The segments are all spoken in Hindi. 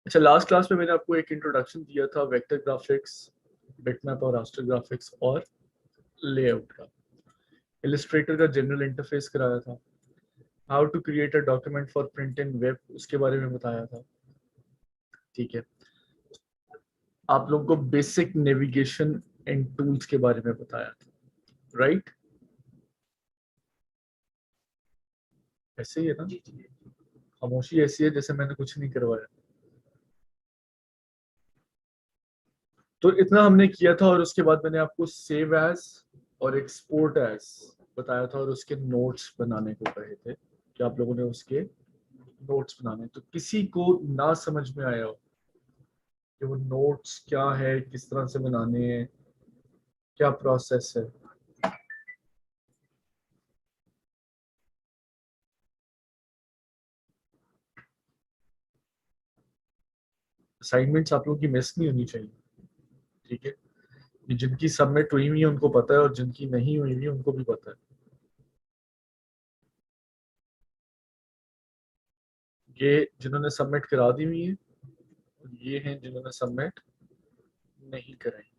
अच्छा, लास्ट क्लास में मैंने आपको एक इंट्रोडक्शन दिया था वेक्टर ग्राफिक्स, बिटमैप और रास्टर ग्राफिक्स और लेआउट का। इलस्ट्रेटर का जनरल इंटरफेस कराया था। How to create a document for print in web, उसके बारे में बताया था। ठीक है, आप लोगों को बेसिक नेविगेशन एंड टूल्स के बारे में बताया था, राइट? ऐसे ही है ना? खामोशी ऐसी है जैसे मैंने कुछ नहीं करवाया। तो इतना हमने किया था, और उसके बाद मैंने आपको सेव एज और एक्सपोर्ट एज बताया था, और उसके नोट्स बनाने को कहे थे कि आप लोगों ने उसके नोट्स बनाने। तो किसी को ना समझ में आया हो कि वो नोट्स क्या है, किस तरह से बनाने हैं, क्या प्रोसेस है? असाइनमेंट्स आप लोगों की मिस नहीं होनी चाहिए, ठीक है? ये जिनकी सबमिट हुई हुई है उनको पता है, और जिनकी नहीं हुई हुई है उनको भी पता है। ये जिन्होंने सबमिट करा दी हुई है, और ये हैं जिन्होंने सबमिट नहीं कराई।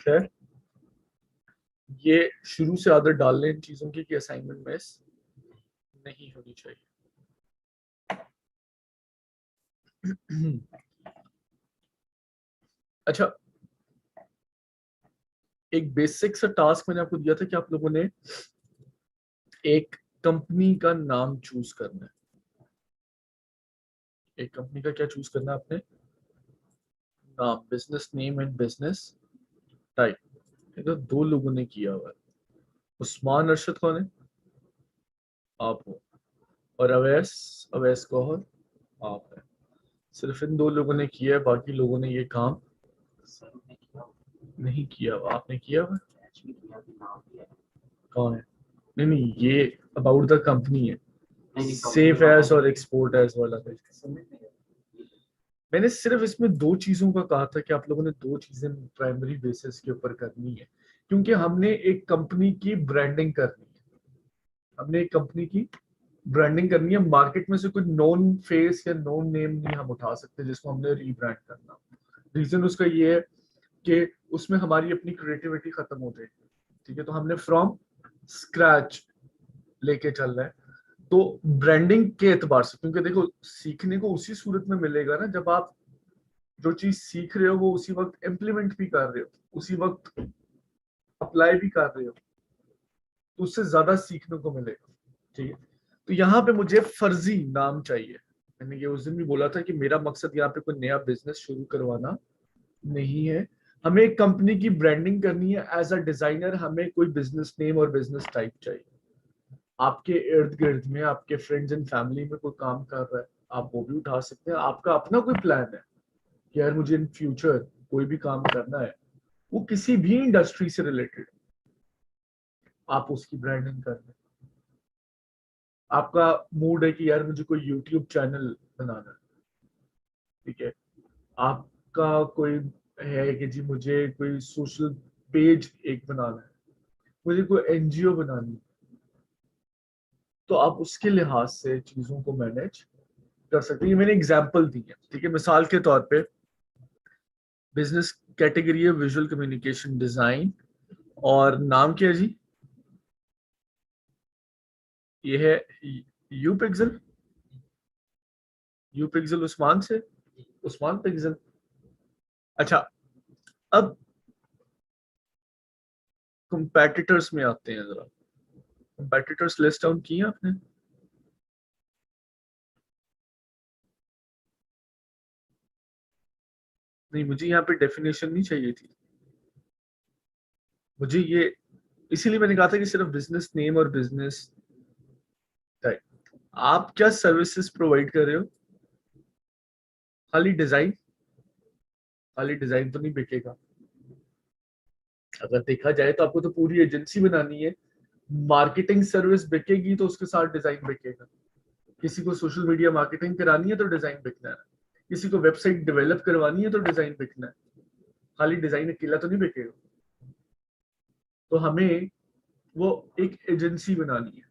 खैर, ये शुरू से आदत डाल लें इन चीजों की कि असाइनमेंट मिस नहीं होनी चाहिए। अच्छा, एक बेसिक सा टास्क मैंने आपको दिया था कि आप लोगों ने एक कंपनी का नाम चूज करना है। एक कंपनी का क्या चूज करना है आपने? नाम, business name and business type. ये तो दो लोगों ने किया हुआ है। उस्मान अरशद कौन है? आप हो। और अवैस, अवैस गौहर आप है। सिर्फ इन दो लोगों ने किया है, बाकी लोगों ने ये काम नहीं किया हुआ। आपने किया हुआ? कौन है? नहीं नहीं, ये अबाउट द कंपनी है। सेफ एज और एक्सपोर्ट एज वाला था। मैंने सिर्फ इसमें दो चीजों का कहा था कि आप लोगों ने दो चीजें प्राइमरी बेसिस के ऊपर करनी है, क्योंकि हमने एक कंपनी की ब्रांडिंग करनी है। हमने एक कंपनी की ब्रांडिंग करनी है। मार्केट में से कोई नॉन फेस या नॉन नेम नहीं हम उठा सकते जिसको हमने रीब्रांड करना। रीजन उसका ये है कि उसमें हमारी अपनी क्रिएटिविटी खत्म हो जाएगी। ठीक है, तो हमने फ्रॉम स्क्रैच लेके चल रहा है। तो ब्रांडिंग के एतबार से, क्योंकि देखो सीखने को उसी सूरत में मिलेगा ना जब आप जो चीज सीख रहे हो वो उसी वक्त इम्प्लीमेंट भी कर रहे हो, उसी वक्त अप्लाई भी कर रहे हो, तो उससे ज्यादा सीखने को मिलेगा। ठीक है, तो यहाँ पे मुझे फर्जी नाम चाहिए। मैंने ये उस दिन भी बोला था कि मेरा मकसद यहाँ पे कोई नया बिजनेस शुरू करवाना नहीं है। हमें एक कंपनी की ब्रांडिंग करनी है। एज अ डिजाइनर हमें कोई बिजनेस नेम और बिजनेस टाइप चाहिए। आपके इर्द गिर्द में आपके फ्रेंड्स एंड फैमिली में कोई काम कर रहा है, आप वो भी उठा सकते हैं। आपका अपना कोई प्लान है कि यार मुझे इन फ्यूचर कोई भी काम करना है, वो किसी भी इंडस्ट्री से रिलेटेड, आप उसकी ब्रांडिंग कर लें। आपका मूड है कि यार मुझे कोई यूट्यूब चैनल बनाना है, ठीक है? आपका कोई है कि जी मुझे कोई सोशल पेज एक बनाना है, मुझे कोई एनजीओ बनानी है, तो आप उसके लिहाज से चीजों को मैनेज कर सकते हैं। ये मैंने एग्जाम्पल दी है, ठीक है? मिसाल के तौर पे बिजनेस कैटेगरी है विजुअल कम्युनिकेशन डिजाइन, और नाम क्या है जी? ये है you pixel. You pixel Usman से, उस्मान पिक्सल। अच्छा, अब कंपेटिटर्स में आते हैं जरा। कंपेटिटर्स लिस्ट डाउन किए आपने? नहीं, मुझे यहाँ पे डेफिनेशन नहीं चाहिए थी। मुझे ये, इसीलिए मैंने कहा था कि सिर्फ बिजनेस नेम और बिजनेस टाइप। आप क्या सर्विसेज प्रोवाइड कर रहे हो? खाली डिजाइन? खाली डिजाइन तो नहीं बिकेगा। अगर देखा जाए तो आपको तो पूरी एजेंसी बनानी है। मार्केटिंग सर्विस बिकेगी तो उसके साथ डिजाइन बिकेगा। किसी को सोशल मीडिया मार्केटिंग करानी है तो डिजाइन बिकना है। किसी को वेबसाइट डेवलप करवानी है तो डिजाइन बिकना है। खाली डिजाइन अकेला तो नहीं बिकेगा। तो हमें वो एक एजेंसी बनानी है।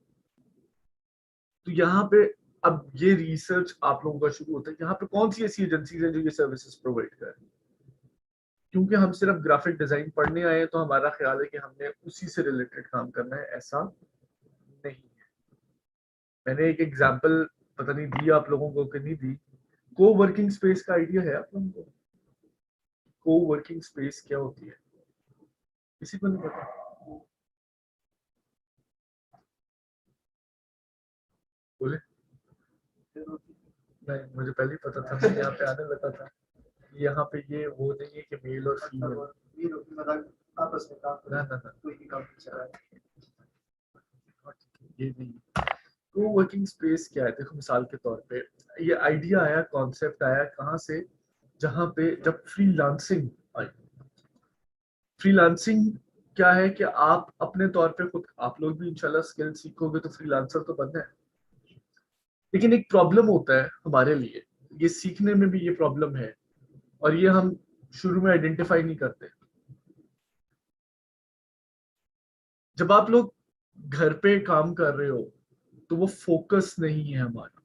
तो यहाँ पे अब ये रिसर्च आप लोगों का शुरू होता है, यहाँ पे कौन सी ऐसी एजेंसीज हैं जो ये सर्विसेज प्रोवाइड कर रही है। क्योंकि हम सिर्फ ग्राफिक डिजाइन पढ़ने आए हैं तो हमारा ख्याल है कि हमने उसी से रिलेटेड काम करना है, ऐसा नहीं है। मैंने एक एग्जांपल पता नहीं दी आप लोगों को कि नहीं दी। को वर्किंग स्पेस का आइडिया है आप लोगों को? को वर्किंग स्पेस क्या होती है, किसी को नहीं पता? बोले? नहीं, मुझे पहले ही पता था, मैं यहाँ पे आने लगा था। यहाँ पे ये वो नहीं है कि मेल और फीमेल, आपस में काम, ना ना ना, कोई भी काम चल रहा है, ये नहीं। को वर्किंग स्पेस क्या है, देखो मिसाल के तौर पे ये आइडिया आया, कॉन्सेप्ट आया कहाँ से, जहाँ पे जब फ्रीलांसिंग आई। फ्रीलांसिंग क्या है कि आप अपने तौर पे खुद, आप लोग भी इंशाल्लाह स्किल सीखोगे तो फ्रीलांसर तो बनना है। लेकिन एक प्रॉब्लम होता है हमारे लिए, ये सीखने में भी ये प्रॉब्लम है, और ये हम शुरू में आइडेंटिफाई नहीं करते। जब आप लोग घर पे काम कर रहे हो तो वो फोकस नहीं है हमारा,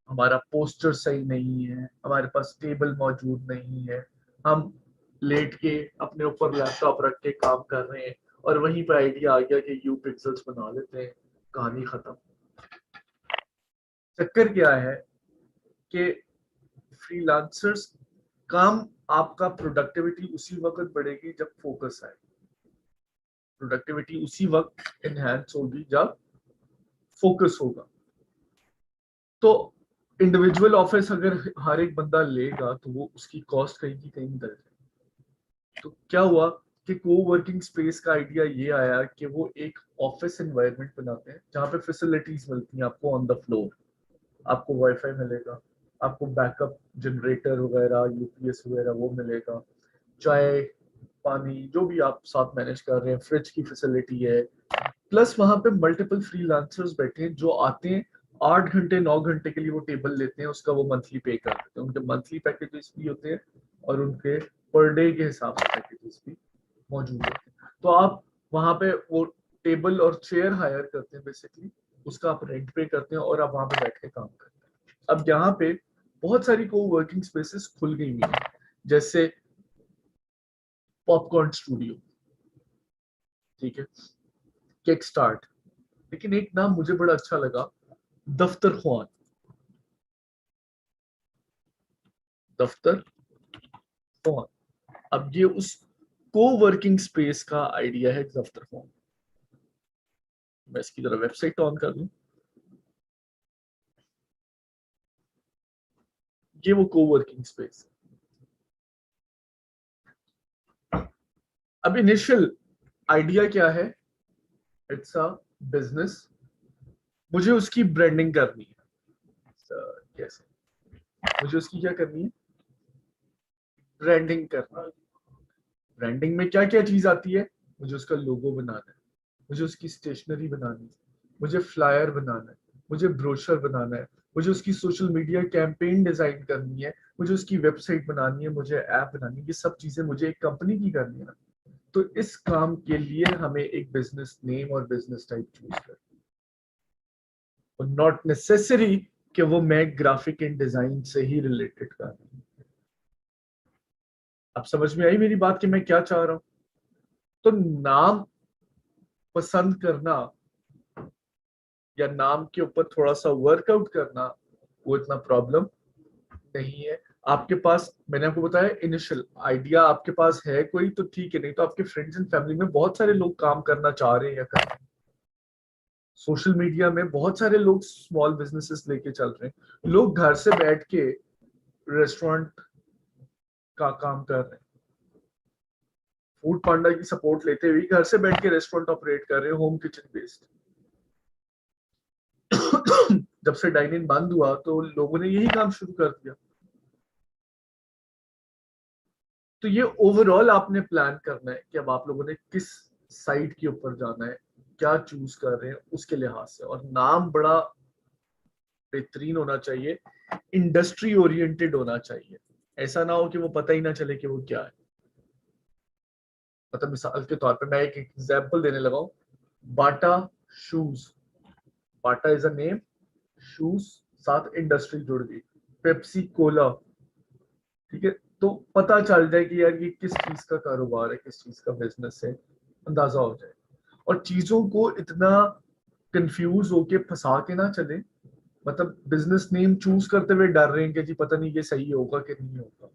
हमारा पोस्टर सही नहीं है, हमारे पास टेबल मौजूद नहीं है, हम लेट के अपने ऊपर लैपटॉप रख के काम कर रहे हैं, और वहीं पर आइडिया आ गया कि यू पिक्सल्स बना लेते हैं, कहानी खत्म। चक्कर क्या है कि फ्रीलांसर्स काम, आपका प्रोडक्टिविटी उसी वक्त बढ़ेगी जब फोकस आए, प्रोडक्टिविटी उसी वक्त एनहांस होगी जब फोकस होगा। तो इंडिविजुअल ऑफिस अगर हर एक बंदा लेगा तो वो उसकी कॉस्ट कहीं की कहीं निकल जाएगी। तो क्या हुआ कि को वर्किंग स्पेस का आइडिया ये आया कि वो एक ऑफिस एनवायरनमेंट बनाते हैं जहाँ पे फैसिलिटीज मिलती हैं आपको ऑन द फ्लोर, आपको वाईफाई मिलेगा, आपको बैकअप जनरेटर वगैरह, यूपीएस वगैरह वो मिलेगा, चाय पानी जो भी आप साथ मैनेज कर रहे हैं, फ्रिज की फैसिलिटी है। प्लस वहां पे मल्टीपल फ्रीलांसर्स बैठे हैं जो आते हैं, 8 घंटे 9 घंटे के लिए वो टेबल लेते हैं, उसका वो मंथली पे कर देते हैं, उनके मंथली पैकेजेस भी होते हैं और उनके पर डे के हिसाब से पैकेजेस भी मौजूद होते हैं। तो आप वहां पे वो टेबल और चेयर हायर करते हैं बेसिकली, उसका आप रेंट पे करते हैं और आप वहां पे बैठ के काम करते हैं। अब यहाँ पे बहुत सारी को वर्किंग स्पेसेस खुल गई हैं, जैसे पॉपकॉर्न स्टूडियो, ठीक है, किक स्टार्ट, लेकिन एक नाम मुझे बड़ा अच्छा लगा, दफ्तर ख्वान। दफ्तर ख्वान, अब ये उस को वर्किंग स्पेस का आइडिया है दफ्तर ख्वान। मैं इसकी जरा वेबसाइट ऑन कर लूं, ये वो को वर्किंग स्पेस। अब इनिशियल आइडिया क्या है, इट्स अ बिजनेस, मुझे उसकी ब्रांडिंग करनी है। कैसे? मुझे उसकी क्या करनी है, ब्रांडिंग करनी है। ब्रांडिंग में क्या क्या चीज आती है, मुझे उसका लोगो बनाना है, मुझे उसकी स्टेशनरी बनानी है, मुझे फ्लायर बनाना है, मुझे ब्रोशर बनाना है, मुझे उसकी सोशल मीडिया कैंपेन डिजाइन करनी है, मुझे उसकी वेबसाइट बनानी है, मुझे ऐप बनानी है। ये सब चीजें मुझे एक कंपनी की करनी है ना। तो इस काम के लिए हमें एक बिजनेस नेम और बिजनेस टाइप चूज करना, और नॉट नेसेसरी कि वो मैं ग्राफिक एंड डिजाइन से ही रिलेटेड कर रहा हूं। अब समझ में आई मेरी बात कि मैं क्या चाह रहा हूं? तो नाम पसंद करना या नाम के ऊपर थोड़ा सा वर्कआउट करना वो इतना प्रॉब्लम नहीं है। आपके पास, मैंने आपको बताया इनिशियल आइडिया आपके पास है कोई तो ठीक है, नहीं तो आपके फ्रेंड्स एंड फैमिली में बहुत सारे लोग काम करना चाह रहे हैं या कर रहे हैं। सोशल मीडिया में बहुत सारे लोग स्मॉल बिजनेसेस लेके चल रहे हैं, लोग घर से बैठ के रेस्टोरेंट का काम कर रहे हैं, फूड पांडा की सपोर्ट लेते हुए घर से बैठ के रेस्टोरेंट ऑपरेट कर रहे हैं, होम किचन बेस्ड। जब से डाइन इन बंद हुआ तो लोगों ने यही काम शुरू कर दिया। तो ये ओवरऑल आपने प्लान करना है कि अब आप लोगों ने किस साइड के ऊपर जाना है, क्या चूज कर रहे हैं उसके लिहाज से, और नाम बड़ा बेहतरीन होना चाहिए, इंडस्ट्री ओरिएंटेड होना चाहिए। ऐसा ना हो कि वो पता ही ना चले कि वो क्या है। मतलब मिसाल के तौर पे मैं एक एग्जांपल देने लगा हूँ, Bata shoes, Bata is a name, shoes साथ इंडस्ट्री जुड़ गई, पेप्सी कोला, ठीक है, तो पता चल जाए कि यार ये किस चीज का कारोबार है, किस चीज का बिजनेस है, अंदाजा हो जाए। और चीजों को इतना कंफ्यूज होके फंसा के ना चले, मतलब बिजनेस नेम चूज करते हुए डर रहे हैं कि जी पता नहीं ये सही होगा कि नहीं होगा।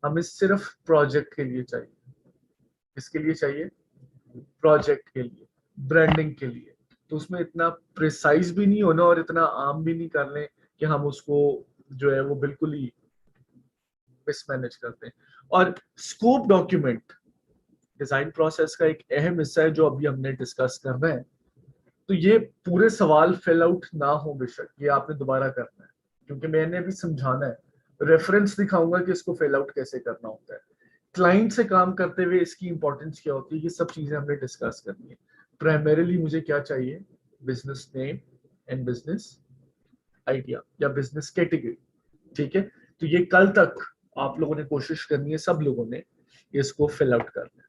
हमें सिर्फ प्रोजेक्ट के लिए चाहिए। किसके लिए चाहिए? प्रोजेक्ट के लिए, ब्रांडिंग के लिए। तो उसमें इतना प्रिसाइज भी नहीं होना और इतना आम भी नहीं कर लें कि हम उसको जो है वो बिल्कुल ही मिसमैनेज करते हैं। और स्कोप डॉक्यूमेंट डिजाइन प्रोसेस का एक अहम हिस्सा है जो अभी हमने डिस्कस करना है। तो ये पूरे सवाल फिल आउट ना हो बेशक, ये आपने दोबारा करना है, क्योंकि मैंने अभी समझाना है, रेफरेंस दिखाऊंगा कि इसको फिल आउट कैसे करना होता है। क्लाइंट से काम करते हुए इसकी इंपॉर्टेंस क्या होती है, ये सब चीजें हमने डिस्कस करनी है। प्राइमरीली मुझे क्या चाहिए? Business name and business idea या बिजनेस कैटेगरी, ठीक है। तो ये कल तक आप लोगों ने कोशिश करनी है, सब लोगों ने इसको फिल आउट करना है।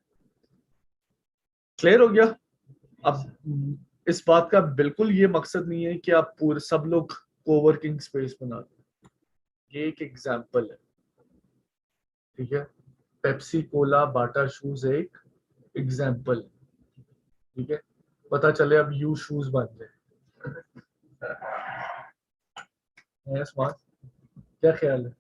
क्लियर हो गया? अब इस बात का बिल्कुल ये मकसद नहीं है कि आप पूरे सब लोग कोवर्किंग स्पेस बना दें। ये एक एग्जाम्पल है, ठीक है। पेप्सी कोला बाटा शूज एक एग्जाम्पल, ठीक है। पता चले अब यू शूज बन जाए। स्मार्ट, क्या ख्याल है?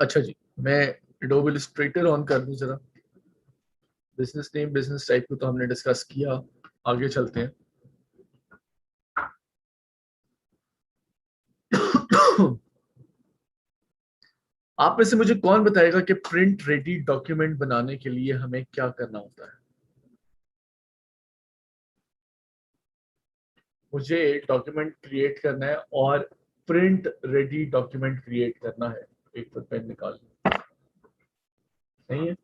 अच्छा जी, मैं एडोब इलस्ट्रेटर ऑन कर दूं जरा। बिजनेस नेम बिजनेस टाइप को तो हमने डिस्कस किया, आगे चलते हैं। आप में से मुझे कौन बताएगा कि प्रिंट रेडी डॉक्यूमेंट बनाने के लिए हमें क्या करना होता है? मुझे डॉक्यूमेंट क्रिएट करना है और प्रिंट रेडी डॉक्यूमेंट क्रिएट करना है। एक तो पेन निकाल लो। नहीं है?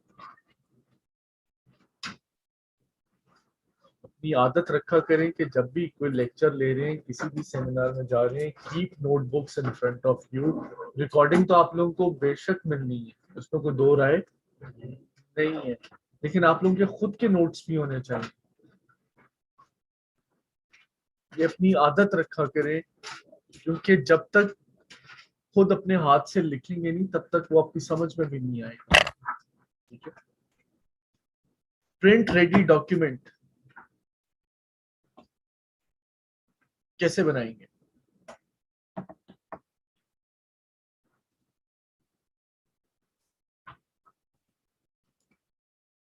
अपनी आदत रखा करें कि जब भी कोई लेक्चर ले रहे हैं, किसी भी सेमिनार में जा रहे हैं, keep notebooks in front of you. Recording तो आप लोगों को बेशक मिलनी है, उसमें कोई दो राय नहीं है, लेकिन आप लोगों के खुद के नोट्स भी होने चाहिए। ये अपनी आदत रखा करें, क्योंकि जब तक खुद अपने हाथ से लिखेंगे नहीं तब तक वो आपकी समझ में भी नहीं आएगा, ठीक है। प्रिंट रेडी डॉक्यूमेंट कैसे बनाएंगे?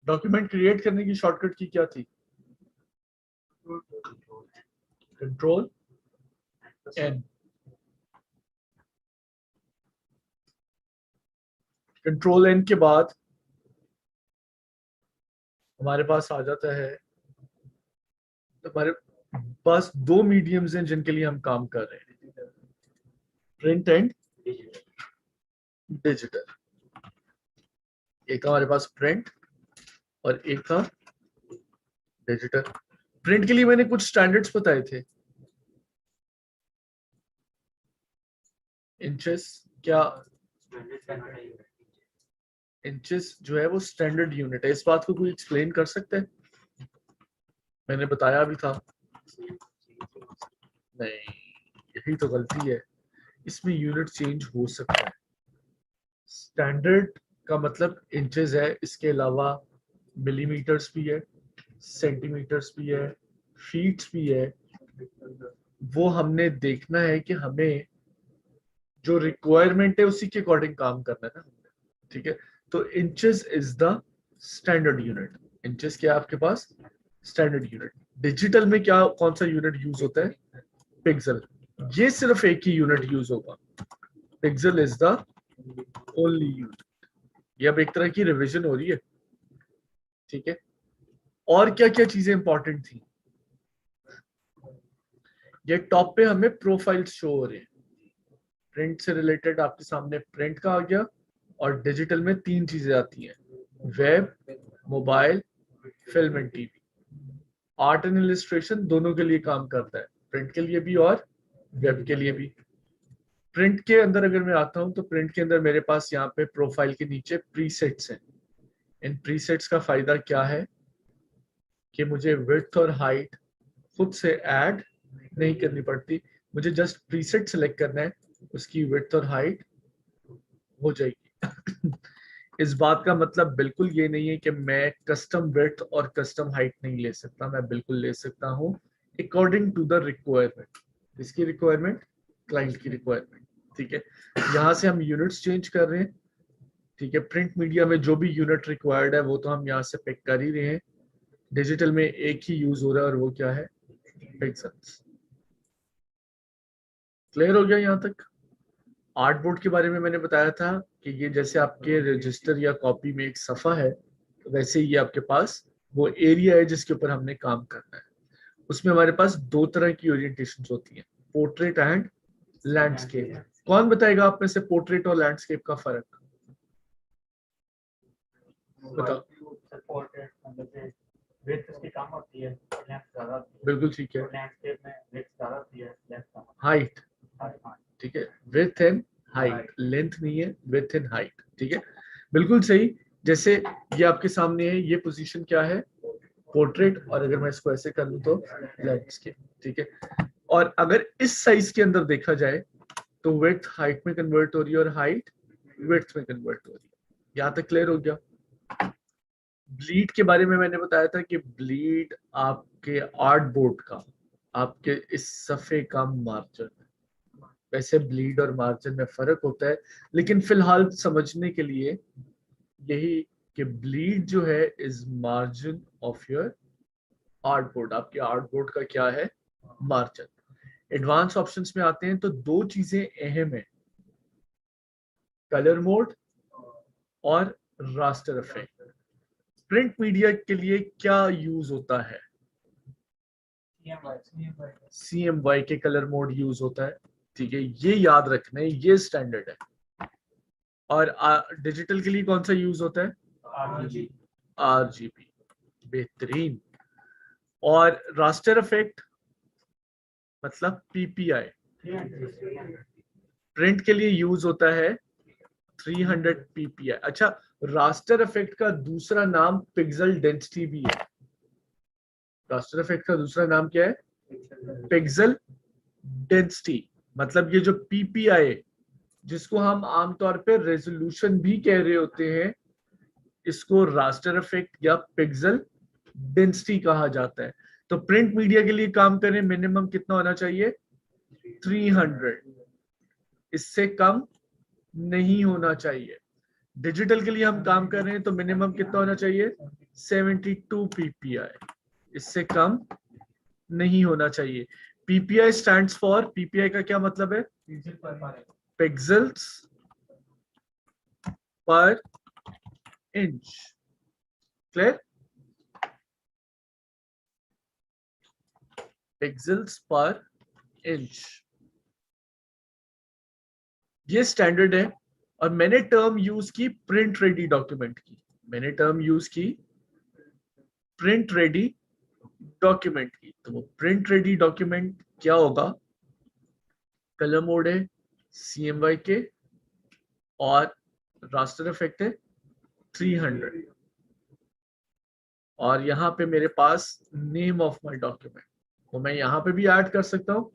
डॉक्यूमेंट क्रिएट करने की शॉर्टकट की क्या थी? Control N. कंट्रोल एन के बाद हमारे पास आ जाता है, हमारे पास दो मीडियम्स हैं जिनके लिए हम काम कर रहे हैं, प्रिंट एंड डिजिटल। एक था हमारे पास प्रिंट और एक था डिजिटल। प्रिंट के लिए मैंने कुछ स्टैंडर्ड्स बताए थे, इंचेस, क्या इंचेस जो है वो स्टैंडर्ड यूनिट है, इस बात को कोई एक्सप्लेन कर सकता है? मैंने बताया भी था। नहीं, यही तो गलती है, इसमें यूनिट चेंज हो सकता है। स्टैंडर्ड का मतलब इंचेस है, इसके अलावा मिलीमीटर्स भी है, सेंटीमीटर्स भी है, फीट्स भी है। वो हमने देखना है कि हमें जो रिक्वायरमेंट है उसी के अकॉर्डिंग काम करना है ना, ठीक है। तो inches is the standard unit. Inches क्या है आपके पास? Standard unit. डिजिटल में क्या कौन सा यूनिट यूज होता है? पिक्सल। ये सिर्फ एक ही यूनिट यूज होगा, pixel is the only unit. ये अब एक तरह की रिवीजन हो रही है, ठीक है। और क्या क्या चीजें इंपॉर्टेंट थी? ये टॉप पे हमें प्रोफाइल शो हो रहे हैं। प्रिंट से रिलेटेड आपके सामने प्रिंट का आ गया, और डिजिटल में 3 चीजें आती हैं, web, mobile, film and TV. Art and illustration दोनों के लिए काम करता है, प्रिंट के लिए भी और वेब के लिए भी। प्रिंट के अंदर अगर मैं आता हूं तो प्रिंट के अंदर मेरे पास यहाँ पे प्रोफाइल के नीचे प्रीसेट्स हैं। इन प्रीसेट्स का फायदा क्या है कि मुझे विड्थ और हाइट खुद से ऐड नहीं करनी पड़ती, मुझे जस्ट प्रीसेट सेलेक्ट करना है, उसकी विड्थ और हाइट हो जाएगी। इस बात का मतलब बिल्कुल ये नहीं है कि मैं कस्टम विड्थ और कस्टम हाइट नहीं ले सकता, मैं बिल्कुल ले सकता हूँ अकॉर्डिंग टू द रिक्वायरमेंट। इसकी रिक्वायरमेंट, क्लाइंट की रिक्वायरमेंट, ठीक है। यहाँ से हम यूनिट्स चेंज कर रहे हैं, ठीक है। प्रिंट मीडिया में जो भी यूनिट रिक्वायर्ड है वो तो हम यहाँ से पिक कर ही रहे हैं। डिजिटल में एक ही यूज हो रहा है और वो क्या है, पिक्सेल्स। क्लियर हो गया यहाँ तक? आर्ट बोर्ड के बारे में मैंने बताया था कि ये जैसे आपके रजिस्टर या कॉपी में एक सफा है, तो वैसे ही ये आपके पास वो एरिया है जिसके ऊपर हमने काम करना है। उसमें हमारे पास 2 तरह की ओरिएंटेशन होती हैं, पोर्ट्रेट एंड लैंडस्केप। कौन बताएगा आप में से पोर्ट्रेट और लैंडस्केप का फर्क? बताओ। बिल्कुल ठीक है, हाइट, ठीक है, विड्थ एंड हाइट, लेंथ नहीं है, विड्थ एंड हाइट, ठीक है, बिल्कुल सही। जैसे ये आपके सामने है, ये पोजीशन क्या है, पोर्ट्रेट, और अगर मैं इसको ऐसे कर लूं तो लैंडस्केप, ठीक है। और अगर इस साइज के अंदर देखा जाए तो विड्थ हाइट में कन्वर्ट हो रही है और हाइट विड्थ में कन्वर्ट हो रही है। यहाँ तक क्लियर हो गया? ब्लीड के बारे में मैंने बताया था कि ब्लीड आपके आर्ट बोर्ड का, आपके इस सफे का मार्जिन। वैसे ब्लीड और मार्जिन में फर्क होता है, लेकिन फिलहाल समझने के लिए यही कि ब्लीड जो है is margin of your art board. आपके आर्ट बोर्ड का क्या है, मार्जिन। एडवांस ऑप्शंस में आते हैं तो 2 चीजें अहम है, कलर मोड और रास्टर इफेक्ट। प्रिंट मीडिया के लिए क्या यूज होता है, CMY के कलर मोड यूज होता है, ठीक है, ये याद रखना है, ये स्टैंडर्ड है। और डिजिटल के लिए कौन सा यूज होता है, RGB, बेहतरीन। और रास्टर इफेक्ट मतलब PPI, प्रिंट के लिए यूज होता है 300 PPI। अच्छा, रास्टर इफेक्ट का दूसरा नाम पिक्सल डेंसिटी भी है। रास्टर इफेक्ट का दूसरा नाम क्या है, पिक्सल डेंसिटी। मतलब ये जो PPI, जिसको हम आमतौर पे रेजोल्यूशन भी कह रहे होते हैं, इसको रास्टर इफेक्ट या पिक्सल डेंसिटी कहा जाता है। तो प्रिंट मीडिया के लिए काम करें मिनिमम कितना होना चाहिए, 300, इससे कम नहीं होना चाहिए। डिजिटल के लिए हम काम कर रहे हैं तो मिनिमम कितना होना चाहिए, 72 PPI, इससे कम नहीं होना चाहिए। PPI स्टैंड्स फॉर, PPI का क्या मतलब है, पिक्सल्स पर इंच। क्लियर? पिक्सल्स पर इंच, ये स्टैंडर्ड है। और मैंने टर्म यूज की प्रिंट रेडी डॉक्यूमेंट की, मैंने टर्म यूज की प्रिंट रेडी डॉक्यूमेंट की। तो वो प्रिंट रेडी डॉक्यूमेंट क्या होगा, कलर मोड है CMY के और रास्टर इफेक्ट है 300। और यहाँ पे मेरे पास नेम ऑफ माय डॉक्यूमेंट, वो मैं यहाँ पे भी ऐड कर सकता हूँ।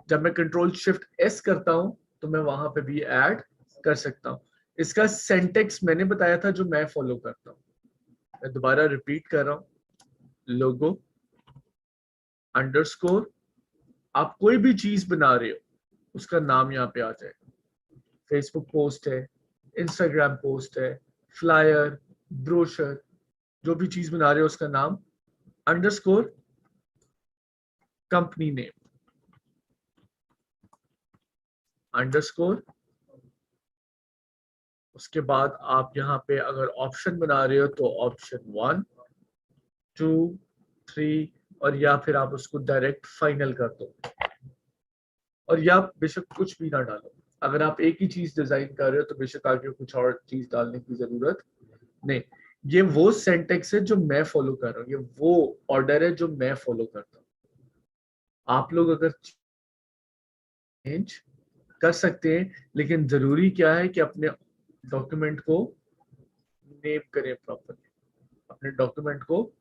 जब मैं Ctrl+Shift+S करता हूँ तो मैं वहां पे भी ऐड कर सकता हूँ। इसका सेंटेक्स मैंने बताया था जो मैं फॉलो करता हूँ, मैं दोबारा रिपीट कर रहा हूँ, लोगो अंडरस्कोर, आप कोई भी चीज बना रहे हो उसका नाम यहाँ पे आ जाएगा। फेसबुक पोस्ट है, इंस्टाग्राम पोस्ट है, फ्लायर, ब्रोशर, जो भी चीज बना रहे हो उसका नाम अंडरस्कोर कंपनी नेम अंडरस्कोर। उसके बाद आप यहाँ पे अगर ऑप्शन बना रहे हो तो ऑप्शन 1, 2, 3, और या फिर आप उसको डायरेक्ट फाइनल कर दो, और या बेशक कुछ भी ना डालो, अगर आप एक ही चीज डिजाइन कर रहे हो तो बेशक आगे कुछ और चीज डालने की जरूरत नहीं। ये वो सेंटेक्स है जो मैं फॉलो कर रहा हूँ, ये वो ऑर्डर है जो मैं फॉलो करता हूँ। आप लोग अगर चेंज कर सकते हैं, लेकिन जरूरी क्या है कि अपने डॉक्यूमेंट को नेम करें प्रॉपरली, अपने डॉक्यूमेंट को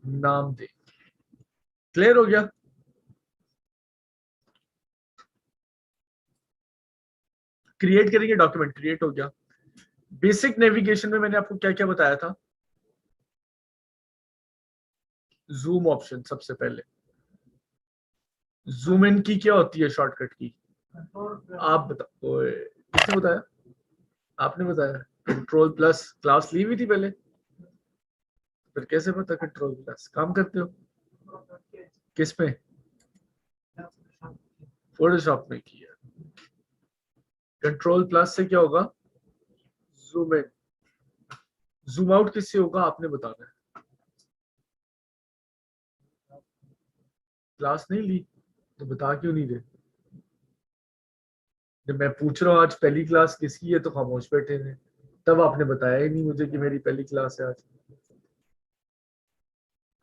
नाम दें। क्लियर हो गया? क्रिएट करेंगे, डॉक्यूमेंट क्रिएट हो गया। बेसिक नेविगेशन में मैंने आपको क्या क्या बताया था? जूम ऑप्शन सबसे पहले। जूम इन की क्या होती है शॉर्टकट की? आप बताओ, किसने बताया? आपने बताया। Control plus. क्लास ली हुई थी पहले? फिर कैसे पता कंट्रोल प्लस? काम करते हो किस में? फोटोशॉप में किया। कंट्रोल प्लस से क्या होगा? Zoom in. जूम आउट किससे होगा आपने बताना है। क्लास नहीं ली तो बता क्यों नहीं रहे? जब मैं पूछ रहा हूँ आज पहली क्लास किसकी है तो खामोश बैठे थे, तब आपने बताया ही नहीं मुझे कि मेरी पहली क्लास है आज।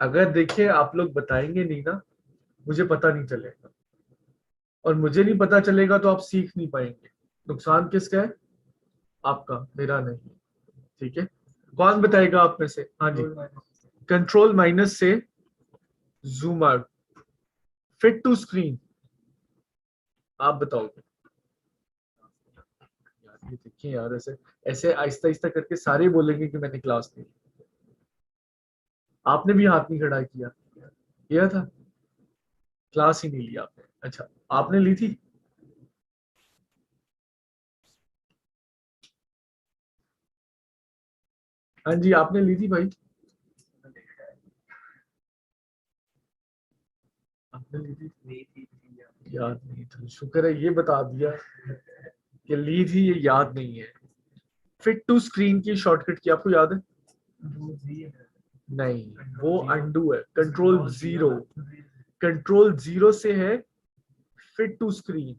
अगर देखिए आप लोग बताएंगे नहीं ना, मुझे पता नहीं चलेगा, और मुझे नहीं पता चलेगा तो आप सीख नहीं पाएंगे। नुकसान किसका है? आपका, मेरा नहीं। ठीक है, कौन बताएगा आप में से? हाँ जी। कंट्रोल माइनस से zoom out. Fit to screen आप बताओगे? यार ये देखिए यार, ऐसे ऐसे आहिस्ता आहिस्ता करके सारे बोलेंगे कि मैंने क्लास ली। आपने भी हाथ नहीं खड़ा किया था? क्लास ही नहीं लिया आपने? अच्छा, आपने ली थी? हाँ जी, आपने ली थी भाई। आपने ली थी? याद नहीं था, शुक्र है ये बता दिया कि ली थी, ये याद नहीं है। फिट टू स्क्रीन की शॉर्टकट की आपको याद है? नहीं, वो अंडू है। Control zero. कंट्रोल जीरो से है fit to screen.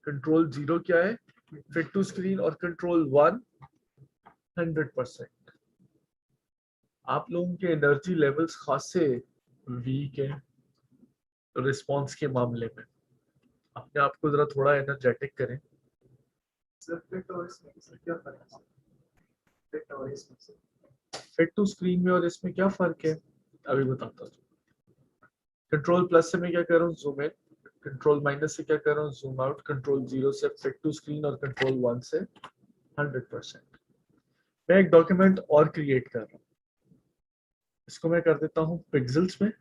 Control zero क्या है? Fit to screen. और कंट्रोल वन 100%। आप लोगों के एनर्जी लेवल्स खासे वीक है रिस्पॉन्स के मामले में। अपने आप को जरा थोड़ा एनर्जेटिक करें। फिट टू स्क्रीन में और इसमें क्या फर्क है, अभी बताता हूँ। कंट्रोल प्लस से मैं क्या कर रहा हूँ? Zoom in. कंट्रोल माइनस से क्या कर रहा हूँ? Zoom out. कंट्रोल जीरो से फिट टू स्क्रीन, और कंट्रोल वन से 100%। मैं एक डॉक्यूमेंट और क्रिएट कर रहा हूँ, इसको मैं कर देता हूँ पिक्सल्स में,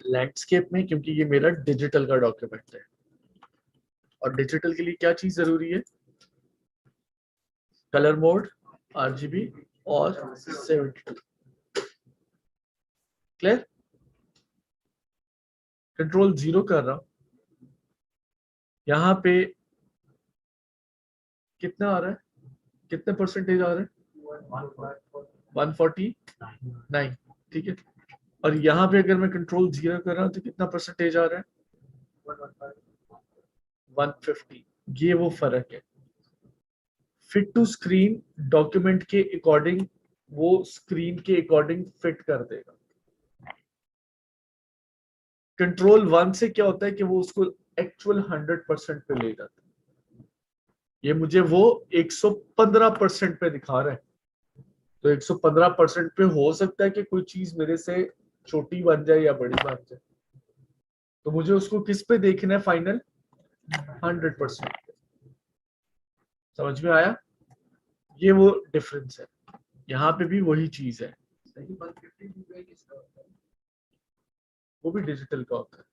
लैंडस्केप में, क्योंकि ये मेरा डिजिटल का डॉक्यूमेंट है। और डिजिटल के लिए क्या चीज जरूरी है? कलर मोड, आरजीबी और 72। क्लियर? कंट्रोल जीरो कर रहा हूं। यहाँ पे कितना आ रहा है? कितने परसेंटेज आ रहा है? 149। ठीक है। और यहाँ पे अगर मैं कंट्रोल जीरो कर रहा हूँ तो कितना परसेंटेज आ रहा है? 150। ये वो फर्क है। फिट टू स्क्रीन डॉक्यूमेंट के अकॉर्डिंग, वो स्क्रीन के अकॉर्डिंग फिट कर देगा। कंट्रोल वन से क्या होता है कि वो उसको एक्चुअल 100% पे ले जाता है। ये मुझे वो 115% पे दिखा रहा है, तो 115% पे हो सकता है कि कोई चीज मेरे से छोटी बन जाए या बड़ी बन जाए, तो मुझे उसको किस पे देखना है? फाइनल 100%। समझ में आया? ये वो डिफरेंस है। यहाँ पे भी वही चीज है। वो भी डिजिटल का होता है,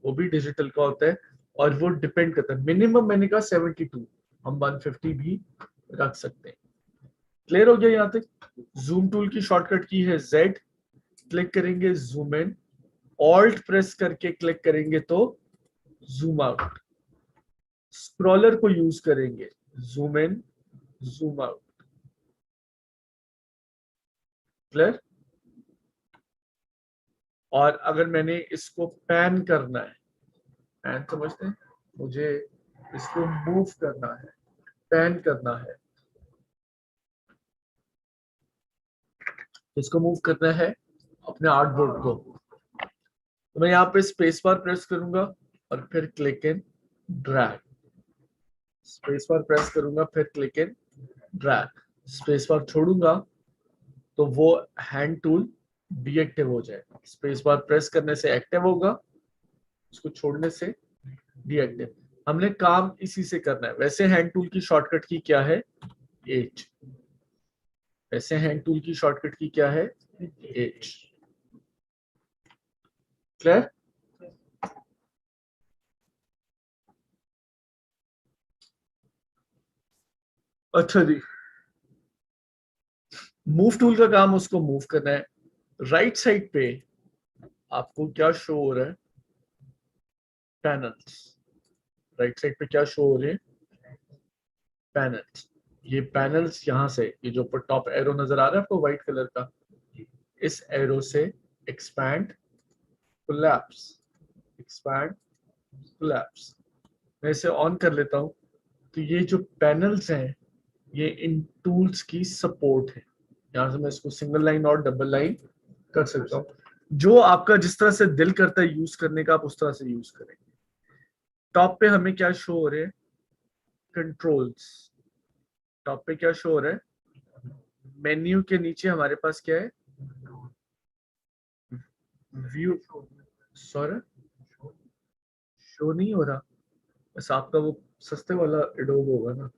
वो भी डिजिटल का होता है। और वो डिपेंड करता है, मिनिमम मैंने कहा 72, हम 150 भी रख सकते हैं। क्लियर हो गया यहाँ तक? जूम टूल की शॉर्टकट की है Z। क्लिक करेंगे जूम इन, ऑल्ट प्रेस करके क्लिक करेंगे तो जूम आउट। स्क्रॉलर को यूज करेंगे, zoom in, zoom out. Clear? और अगर मैंने इसको पैन करना है, पैन समझते हैं? मुझे इसको मूव करना है, पैन करना है। इसको मूव करना है अपने आर्टबोर्ड को, तो मैं यहाँ पे स्पेस बार प्रेस करूंगा और फिर click and drag. Space bar press करूंगा, फिर click and drag. Space bar छोड़ूंगा तो वो हैंड टूल डीएक्टिव हो जाएगा। स्पेस बार प्रेस करने से एक्टिव होगा, उसको छोड़ने से डीएक्टिव। हमने काम इसी से करना है। वैसे हैंड टूल की शॉर्टकट की क्या है? एच। वैसे हैंड टूल की शॉर्टकट की क्या है? एच। क्लियर? अच्छा जी, मूव टूल का काम उसको मूव करना है। राइट साइड पे आपको क्या शो हो रहा है? पैनल्स। राइट साइड पे क्या शो हो रहे हैं? पैनल्स। ये पैनल्स यहाँ से, ये जो ऊपर टॉप एरो नजर आ रहा है आपको व्हाइट कलर का, इस एरो से एक्सपैंड, कोलैप्स, एक्सपैंड, कोलैप्स। मैं इसे ऑन कर लेता हूँ, तो ये जो पैनल्स हैं ये इन टूल्स की सपोर्ट है। यहाँ से मैं इसको सिंगल लाइन और डबल लाइन कर सकता हूँ। जो आपका जिस तरह से दिल करता है यूज करने का, आप उस तरह से यूज करें। टॉप पे हमें क्या शो हो रहे हैं? कंट्रोल्स। टॉप पे क्या शो हो रहा है? मेन्यू के नीचे हमारे पास क्या है? व्यू। सॉरी, शो नहीं हो रहा। बस आपका वो सस्ते वाला एडोब होगा ना।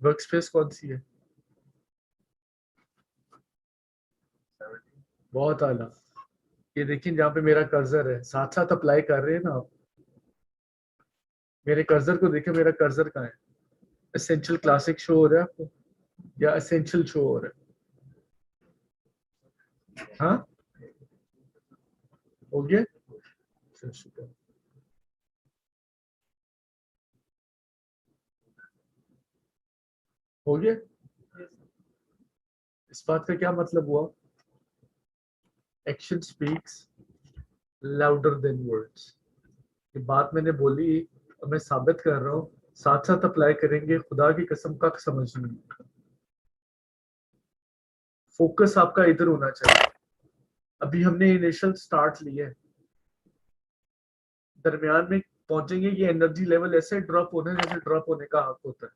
वर्क स्पेस कौन सी है? बहुत आला। ये देखिए जहाँ पे मेरा कर्सर है, साथ साथ अप्लाई कर रहे हैं ना आप। मेरे कर्सर को देखिए, मेरा कर्सर कहाँ है? एसेंशियल क्लासिक शो हो रहा है आपको, या एसेंशियल शो हो रहा है? हाँ, हो गया। चल, शुक्र। हो गया। इस बात का क्या मतलब हुआ? Action speaks louder than words. ये बात मैंने बोली और मैं साबित कर रहा हूँ, साथ साथ अप्लाई करेंगे, खुदा की कसम का समझ नहीं। फोकस आपका इधर होना चाहिए। अभी हमने इनिशियल स्टार्ट लिया है, दरमियान में पहुंचेंगे, ये एनर्जी लेवल ऐसे ड्रॉप होना है जैसे ड्रॉप होने का हक होता है।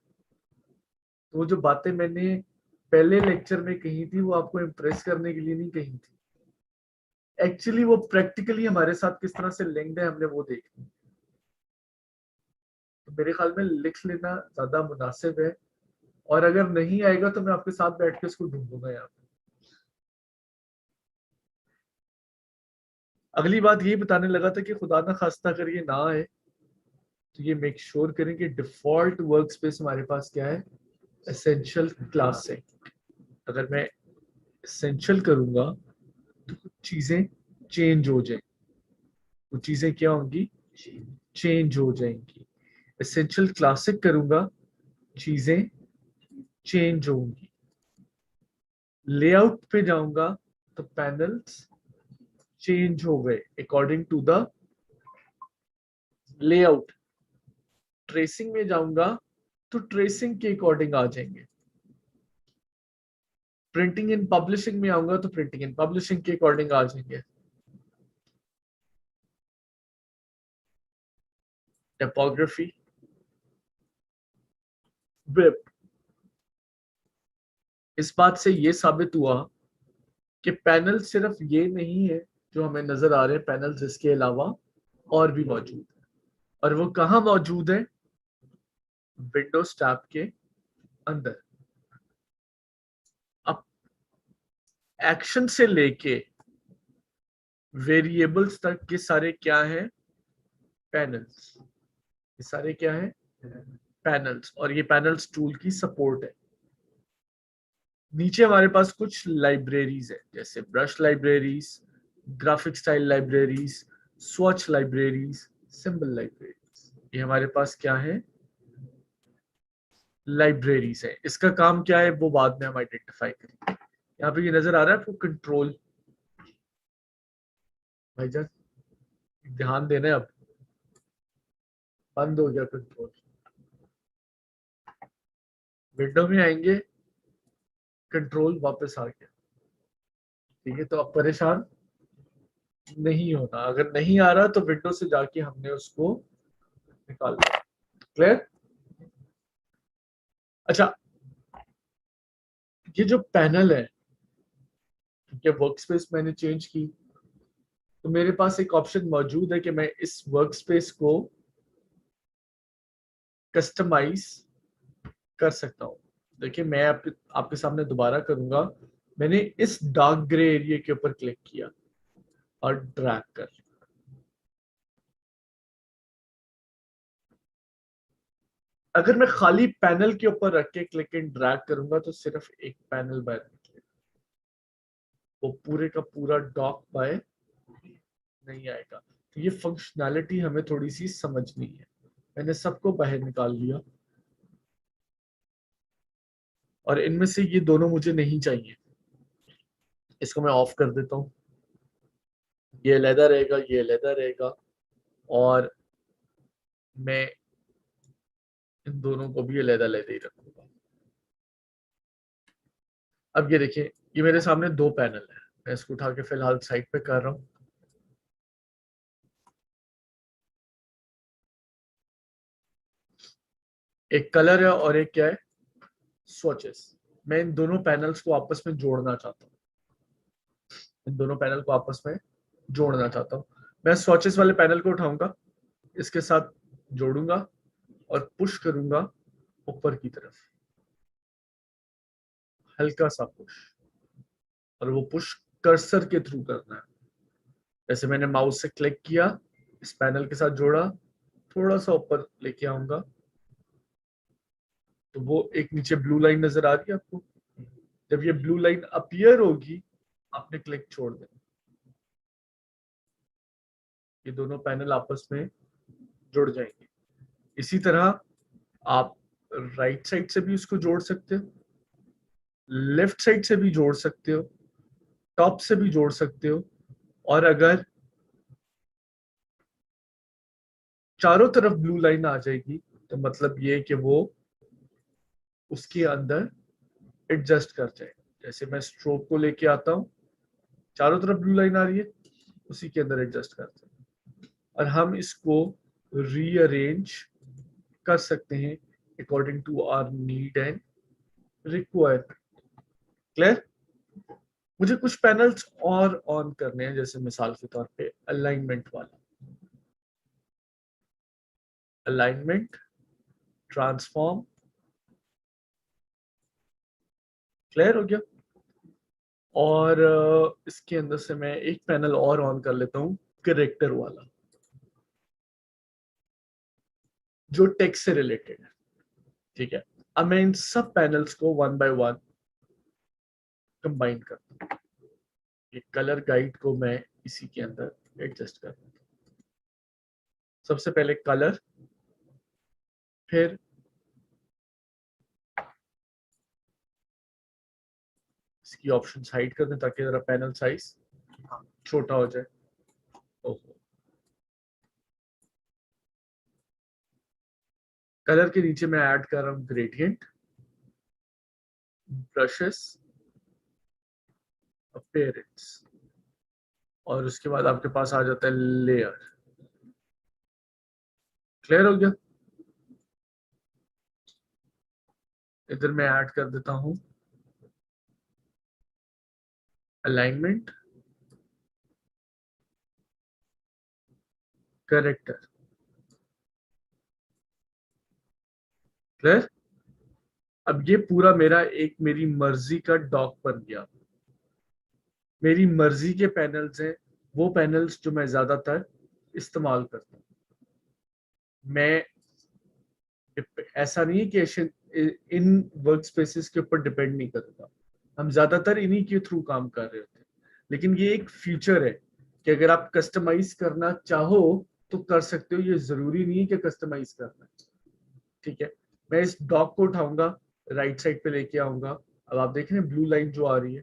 तो वो जो बातें मैंने पहले लेक्चर में कही थी, वो आपको इम्प्रेस करने के लिए नहीं कही थी। एक्चुअली वो प्रैक्टिकली हमारे साथ किस तरह से लिंक्ड है, हमने वो देखी। तो मेरे ख्याल में लिख लेना ज्यादा मुनासिब है, और अगर नहीं आएगा तो मैं आपके साथ बैठ के उसको ढूंढूंगा यहाँ पे। अगली बात ये बताने लगा था कि खुदा ना खास्ता अगर ये ना आए, तो ये मेक श्योर करें कि डिफॉल्ट वर्क स्पेस हमारे पास क्या है? Essential classic. अगर मैं एसेंशियल करूंगा तो कुछ चीजें चेंज हो जाएंगी। कुछ चीजें क्या होंगी? चेंज हो जाएंगी। एसेंशियल क्लासिक करूंगा, चीजें चेंज होंगी। लेआउट पे जाऊंगा तो पैनल्स चेंज हो गए according to the layout. Tracing में जाऊंगा तो ट्रेसिंग के अकॉर्डिंग आ जाएंगे। प्रिंटिंग एंड पब्लिशिंग में आऊंगा तो प्रिंटिंग एंड पब्लिशिंग के अकॉर्डिंग आ जाएंगे। Typography, web. इस बात से ये साबित हुआ कि पैनल सिर्फ ये नहीं है जो हमें नजर आ रहे हैं, पैनल्स इसके अलावा और भी मौजूद है। और वो कहाँ मौजूद है? विंडोज टैब के अंदर। अब एक्शन से लेके वेरिएबल्स तक के सारे क्या है? पैनल्स। ये सारे क्या है? पैनल्स। और ये पैनल्स टूल की सपोर्ट है। नीचे हमारे पास कुछ लाइब्रेरीज है, जैसे brush libraries, graphic style libraries, swatch libraries, symbol libraries. ये हमारे पास क्या है? लाइब्रेरीज है। इसका काम क्या है वो बाद में हम आइडेंटिफाई करेंगे। यहाँ पे ये नजर आ रहा है आपको, कंट्रोल। भाईजान ध्यान देना है, अब बंद हो गया कंट्रोल। विंडो में आएंगे, कंट्रोल वापस आ गया। ठीक है, तो अब परेशान नहीं होना। अगर नहीं आ रहा तो विंडो से जाके हमने उसको निकाल लिया। क्लियर? अच्छा, ये जो पैनल है, ठीक है, वर्क स्पेस मैंने चेंज की, तो मेरे पास एक ऑप्शन मौजूद है कि मैं इस वर्क स्पेस को कस्टमाइज कर सकता हूँ। देखिए, मैं आपके सामने दोबारा करूंगा। मैंने इस डार्क ग्रे एरिया के ऊपर क्लिक किया और ड्रैग कर, अगर मैं खाली पैनल के ऊपर रख के क्लिक एंड ड्रैग करूंगा तो सिर्फ एक पैनल बाय निकलेगा, वो पूरे का पूरा डॉक बाय नहीं आएगा। तो ये फंक्शनैलिटी हमें थोड़ी सी समझनी है। मैंने सबको बाहर निकाल लिया और इनमें से ये दोनों मुझे नहीं चाहिए, इसको मैं ऑफ कर देता हूँ। ये अलहदा रहेगा, ये अलहदा रहेगा, और मैं इन दोनों को भी अलहदा अलहदा ही रखूंगा। अब ये देखिए, ये मेरे सामने दो पैनल है, मैं इसको उठा के फिलहाल साइड पे कर रहा हूँ। एक कलर है और एक क्या है, स्वॉचेस। मैं इन दोनों पैनल्स को आपस में जोड़ना चाहता हूँ, इन दोनों पैनल को आपस में जोड़ना चाहता हूँ। मैं स्वॉचेस वाले पैनल को उठाऊंगा, इसके साथ जोड़ूंगा और पुश करूंगा ऊपर की तरफ, हल्का सा पुश। और वो पुश कर्सर के थ्रू करना है। जैसे मैंने माउस से क्लिक किया, इस पैनल के साथ जोड़ा, थोड़ा सा ऊपर लेके आऊंगा, तो वो एक नीचे ब्लू लाइन नजर आ रही है आपको। जब ये ब्लू लाइन अपीयर होगी, आपने क्लिक छोड़ देना, ये दोनों पैनल आपस में जुड़ जाएंगे। इसी तरह आप राइट साइड से भी इसको जोड़ सकते हो, लेफ्ट साइड से भी जोड़ सकते हो, टॉप से भी जोड़ सकते हो, और अगर चारों तरफ ब्लू लाइन आ जाएगी तो मतलब ये कि वो उसके अंदर एडजस्ट कर जाएगा। जैसे मैं स्ट्रोक को लेके आता हूँ, चारों तरफ ब्लू लाइन आ रही है, उसी के अंदर एडजस्ट करते हैं, और हम इसको रीअरेंज कर सकते हैं according to our need and requirement. Clear? मुझे कुछ पैनल्स और ऑन करने हैं, जैसे मिसाल के तौर पे अलाइनमेंट वाला, अलाइनमेंट, ट्रांसफॉर्म। क्लियर हो गया? और इसके अंदर से मैं एक पैनल और ऑन कर लेता हूँ, करेक्टर वाला, जो टेक्स्ट से रिलेटेड है। ठीक है, अब मैं इन सब पैनल्स को वन बाय वन कंबाइन करता हूँ। ये कलर गाइड को मैं इसी के अंदर एडजस्ट कर दूँ। सबसे पहले कलर, फिर इसकी ऑप्शन हाइड कर दें ताकि जरा पैनल साइज छोटा हो जाए। ओहो, कलर के नीचे मैं ऐड कर रहा हूँ ग्रेडियंट, ब्रशेस, अपीयरेंस, और उसके बाद आपके पास आ जाता है लेयर। क्लियर हो गया? इधर मैं ऐड कर देता हूँ अलाइनमेंट, करेक्टर। क्लियर? अब ये पूरा मेरा एक मेरी मर्जी का डॉक बन गया। मेरी मर्जी के पैनल्स हैं, वो पैनल्स जो मैं ज्यादातर इस्तेमाल करता हूँ। मैं, ऐसा नहीं है कि इन वर्क स्पेसिस के ऊपर डिपेंड नहीं करूंगा, हम ज्यादातर इन्हीं के थ्रू काम कर रहे होते हैं। लेकिन ये एक फीचर है कि अगर आप कस्टमाइज करना चाहो तो कर सकते हो, ये जरूरी नहीं है कि कस्टमाइज करना है। ठीक है, मैं इस डॉग को उठाऊंगा, राइट साइड पे लेके आऊंगा। अब आप देख रहे हैं ब्लू लाइन जो आ रही है,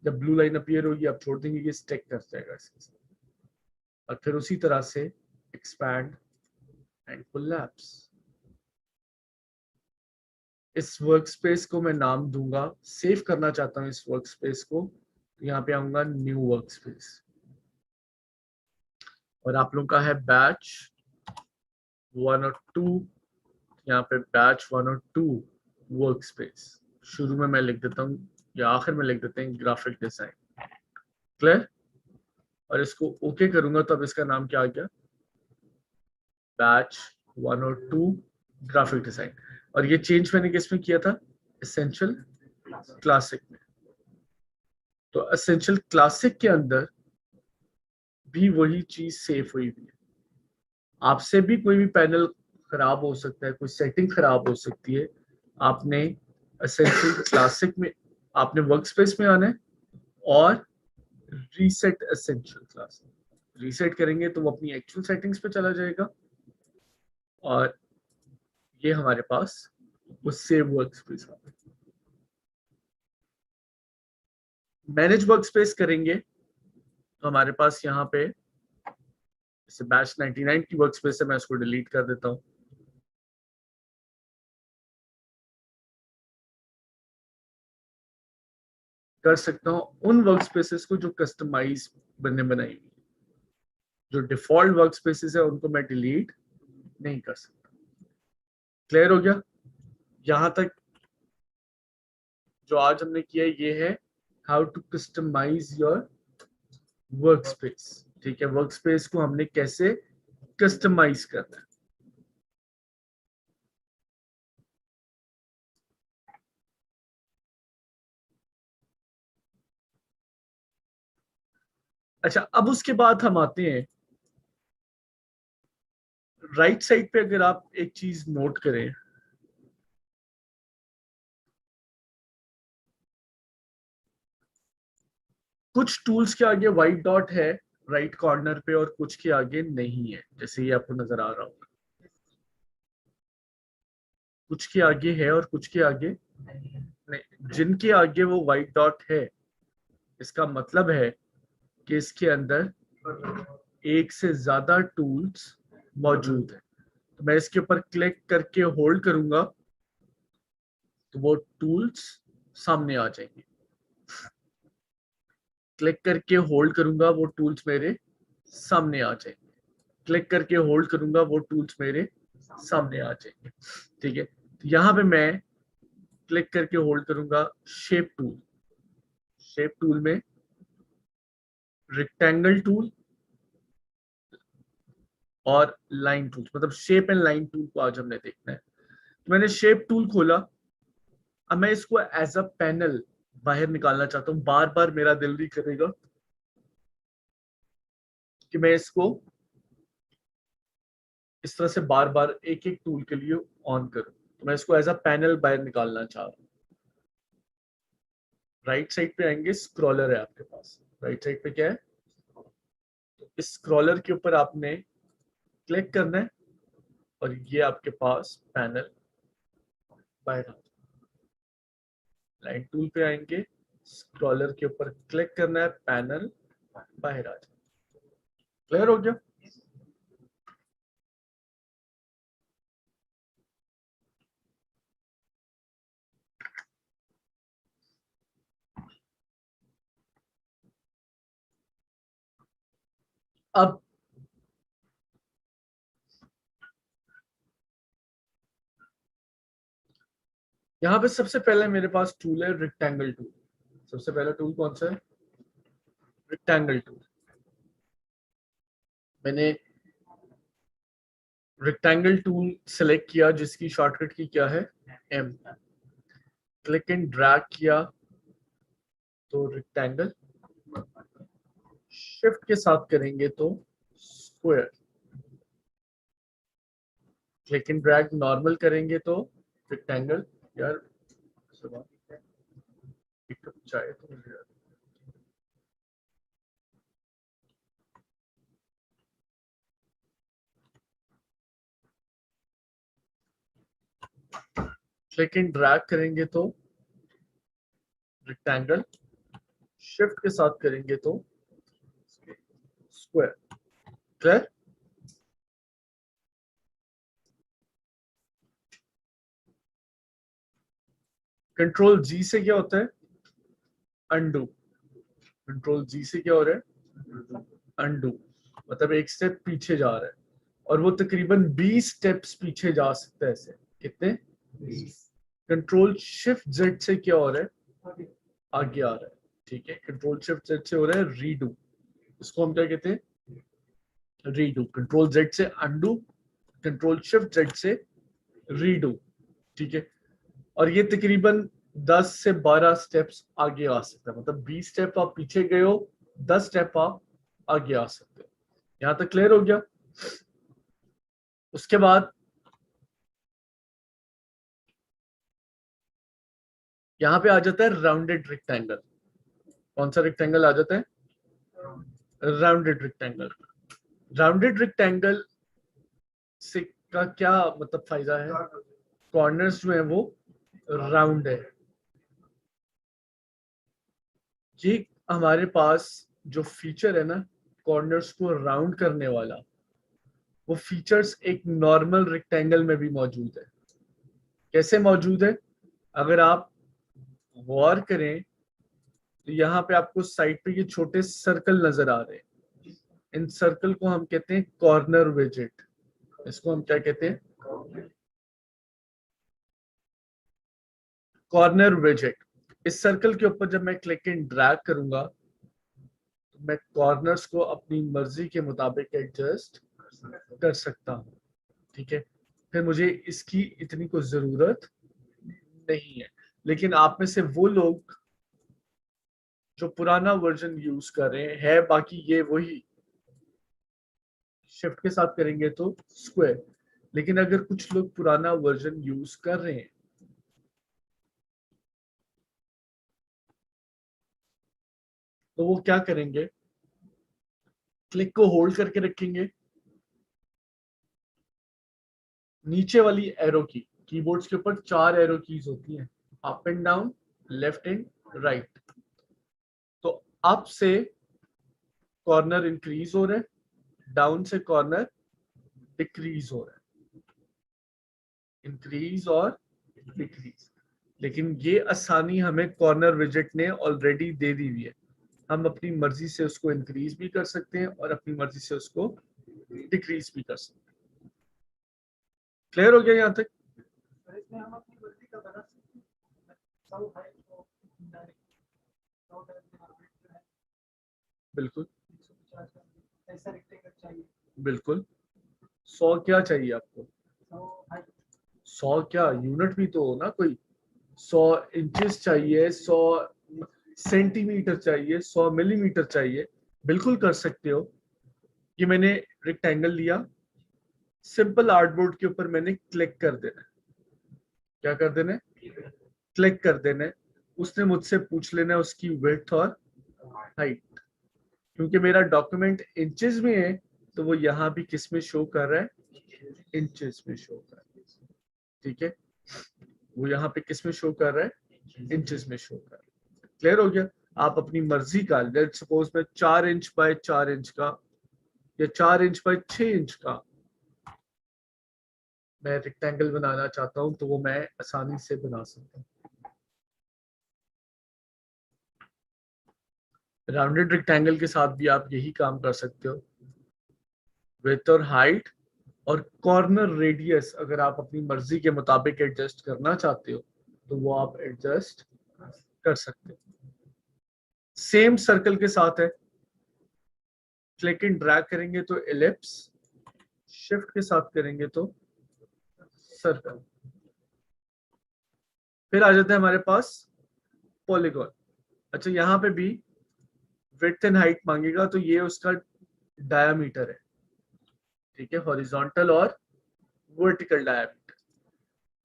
जब ब्लू लाइन अपीयर होगी आप छोड़ देंगे, ये स्टेक कर जाएगा इसके साथ। और फिर उसी तरह से एक्सपैंड एंड कोलैप्स। इस वर्क स्पेस को मैं नाम दूंगा, सेव करना चाहता हूं इस वर्क स्पेस को, तो यहाँ पे आऊंगा न्यू वर्क स्पेस, और आप लोगों का है बैच 1 और 2, यहाँ पे बैच 1 और 2 वर्क स्पेस। शुरू में मैं लिख देता हूँ या आखिर में लिख देते हैं ग्राफिक डिजाइन। क्लियर? और इसको ओके करूंगा तो अब इसका नाम क्या आ गया, बैच 1 और 2 ग्राफिक डिजाइन। और ये चेंज मैंने किसमें किया था, एसेंशियल क्लासिक में। तो एसेंशियल क्लासिक के अंदर भी वही चीज सेव हुई है। आपसे भी कोई भी पैनल खराब हो सकता है, कोई सेटिंग खराब हो सकती है। आपने एसेंशियल क्लासिक में, आपने वर्क स्पेस में आना है और रीसेट एसेंशियल क्लास। रीसेट करेंगे तो वो अपनी एक्चुअल सेटिंग्स पे चला जाएगा और ये हमारे पास वो सेव वर्क स्पेस है। मैनेज वर्क स्पेस करेंगे तो हमारे पास यहाँ पे जैसे बैच 99 की वर्क स्पेस है, मैं इसको डिलीट कर देता हूँ। कर सकता हूँ उन वर्क स्पेसेस को जो कस्टमाइज बनने बनाई हुई, जो डिफॉल्ट वर्क स्पेसेस है उनको मैं डिलीट नहीं कर सकता। क्लियर हो गया? यहां तक जो आज हमने किया ये है how to customize your work space. ठीक है, वर्क स्पेस को हमने कैसे कस्टमाइज करना है। अच्छा, अब उसके बाद हम आते हैं राइट साइड पे। अगर आप एक चीज नोट करें, कुछ टूल्स के आगे व्हाइट डॉट है राइट कॉर्नर पे और कुछ के आगे नहीं है, जैसे ये आपको नजर आ रहा होगा। कुछ के आगे है और कुछ के आगे नहीं। जिनके आगे वो व्हाइट डॉट है, इसका मतलब है कि इसके अंदर एक से ज्यादा टूल्स मौजूद है। तो मैं इसके ऊपर क्लिक करके होल्ड करूंगा तो वो टूल्स सामने आ जाएंगे। क्लिक करके होल्ड करूंगा वो टूल्स मेरे सामने आ जाएंगे। क्लिक करके होल्ड करूंगा वो टूल्स मेरे सामने आ जाएंगे। ठीक है, तो यहाँ पे मैं क्लिक करके होल्ड करूंगा शेप टूल। शेप टूल में रेक्टेंगल टूल और लाइन टूल, मतलब शेप एंड लाइन टूल को आज हमने देखना है। तो मैंने शेप टूल खोला। अब मैं इसको एज अ पैनल बाहर निकालना चाहता हूँ। बार बार मेरा दिल भी करेगा कि मैं इसको इस तरह से बार बार एक एक टूल के लिए ऑन करूं। तो मैं इसको एज अ पैनल बाहर निकालना चाह रहा हूँ। राइट साइड पे आएंगे, स्क्रॉलर है आपके पास। राइट साइड पे क्या है, तो इस स्क्रॉलर के ऊपर आपने क्लिक करना है और ये आपके पास पैनल बाहर आ जाए। लाइन टूल पे आएंगे, स्क्रॉलर के ऊपर क्लिक करना है, पैनल बाहर आ जाए। क्लियर हो गया? अब यहाँ पे सबसे पहले मेरे पास टूल है रेक्टेंगल टूल। सबसे पहला टूल कौन सा है, रेक्टेंगल टूल। मैंने रेक्टेंगल टूल सेलेक्ट किया जिसकी शॉर्टकट की क्या है, एम। क्लिक एंड ड्रैग किया तो रेक्टेंगल, शिफ्ट के साथ करेंगे तो square, click and drag normal करेंगे तो रेक्टेंगल। यार एक कप चाय तो मुझे क्लिक एंड ड्रैग करेंगे तो रेक्टेंगल, शिफ्ट के साथ करेंगे तो स्क्वायर। क्लियर? कंट्रोल जी से क्या होता है? अनडू। कंट्रोल जी से क्या हो रहा है? अनडू। मतलब एक स्टेप पीछे जा रहा है, और वो तकरीबन 20 स्टेप्स पीछे जा सकता है ऐसे। कितने? 20। कंट्रोल शिफ्ट जेड से क्या हो रहा है? आगे आ रहा है। ठीक है, कंट्रोल शिफ्ट जेड से हो रहा है रीडू। इसको हम क्या कहते हैं? रीडू। कंट्रोल जेड से अनडू, कंट्रोल शिफ्ट जेड से रीडू। ठीक है, और ये तकरीबन 10 से 12 स्टेप्स आगे आ सकता है। मतलब 20 स्टेप आप पीछे गए हो, 10 स्टेप आप आगे आ सकते हो। यहां तक क्लियर हो गया? उसके बाद यहां पे आ जाता है राउंडेड रेक्टेंगल। कौन सा रेक्टेंगल आ जाता है? Rounded rectangle. राउंडेड रेक्टेंगल से का क्या मतलब फायदा है? कॉर्नर्स जो है वो राउंड है। ये हमारे पास जो फीचर है ना, कॉर्नर्स को राउंड करने वाला, वो फीचर्स एक नॉर्मल रेक्टेंगल में भी मौजूद है। कैसे मौजूद है? अगर आप गौर करें तो यहाँ पे आपको साइड पे ये छोटे सर्कल नजर आ रहे हैं। इन सर्कल को हम कहते हैं कॉर्नर विजेट। इसको हम क्या कहते हैं? कॉर्नर विजेट। इस सर्कल के ऊपर जब मैं क्लिक एंड ड्रैग करूंगा तो मैं कॉर्नर्स को अपनी मर्जी के मुताबिक एडजस्ट कर सकता हूँ। ठीक है, फिर मुझे इसकी इतनी कोई जरूरत नहीं है। लेकिन आप में से वो लोग जो पुराना वर्जन यूज कर रहे हैं, बाकी ये वही शिफ्ट के साथ करेंगे तो स्क्वायर। लेकिन अगर कुछ लोग पुराना वर्जन यूज कर रहे हैं तो वो क्या करेंगे? क्लिक को होल्ड करके रखेंगे, नीचे वाली एरो की, कीबोर्ड्स के ऊपर 4 एरो कीज होती हैं, up and down, left and right. तो अप से कॉर्नर इंक्रीज हो रहा है, डाउन से कॉर्नर डिक्रीज हो रहा है, इंक्रीज और डिक्रीज। लेकिन ये आसानी हमें कॉर्नर विजेट ने ऑलरेडी दे दी हुई है। हम अपनी मर्जी से उसको इंक्रीज भी कर सकते हैं और अपनी मर्जी से उसको डिक्रीज भी कर सकते हैं। क्लियर हो गया यहाँ तक? इसमें हम अपनी मर्जी का बना सकते हैं। बिल्कुल। ऐसा रेक्टेंगल चाहिए। बिल्कुल। 100 क्या चाहिए आपको? 100 क्या यूनिट भी तो हो ना कोई। 100 इंचेस चाहिए, 100 सेंटीमीटर चाहिए, 100 मिलीमीटर चाहिए। बिल्कुल कर सकते हो। कि मैंने रेक्टेंगल लिया, सिंपल आर्टबोर्ड के ऊपर मैंने क्लिक कर देना है। क्या कर देना है? क्लिक कर देना है। उसने मुझसे पूछ लेना है उसकी विड्थ और हाइट। क्योंकि मेरा डॉक्यूमेंट इंचेस में है तो वो यहाँ भी किस में शो कर रहा है? इंचेस में शो कर रहा है। ठीक है, वो यहाँ पे किस में शो कर रहा है? इंचेस में शो कर रहा है। क्लियर हो गया? आप अपनी मर्जी का, लेट्स सपोज मैं 4 इंच बाय 4 इंच का या 4 इंच बाय 6 इंच का मैं रेक्टेंगल बनाना चाहता हूं तो वो मैं आसानी से बना सकता हूँ। राउंडेड रेक्टेंगल के साथ भी आप यही काम कर सकते हो। विड्थ और हाइट और कॉर्नर रेडियस अगर आप अपनी मर्जी के मुताबिक एडजस्ट करना चाहते हो तो वो आप एडजस्ट कर सकते हो। सेम सर्कल के साथ है, क्लिक एंड ड्रैग करेंगे तो एलिप्स, शिफ्ट के साथ करेंगे तो सर्कल। फिर आ जाता है हमारे पास पॉलीगॉन। अच्छा, यहाँ पे भी विड्थ एंड हाइट मांगेगा तो ये उसका डायामीटर है। ठीक है, हॉरिजॉन्टल और वर्टिकल डायामीटर।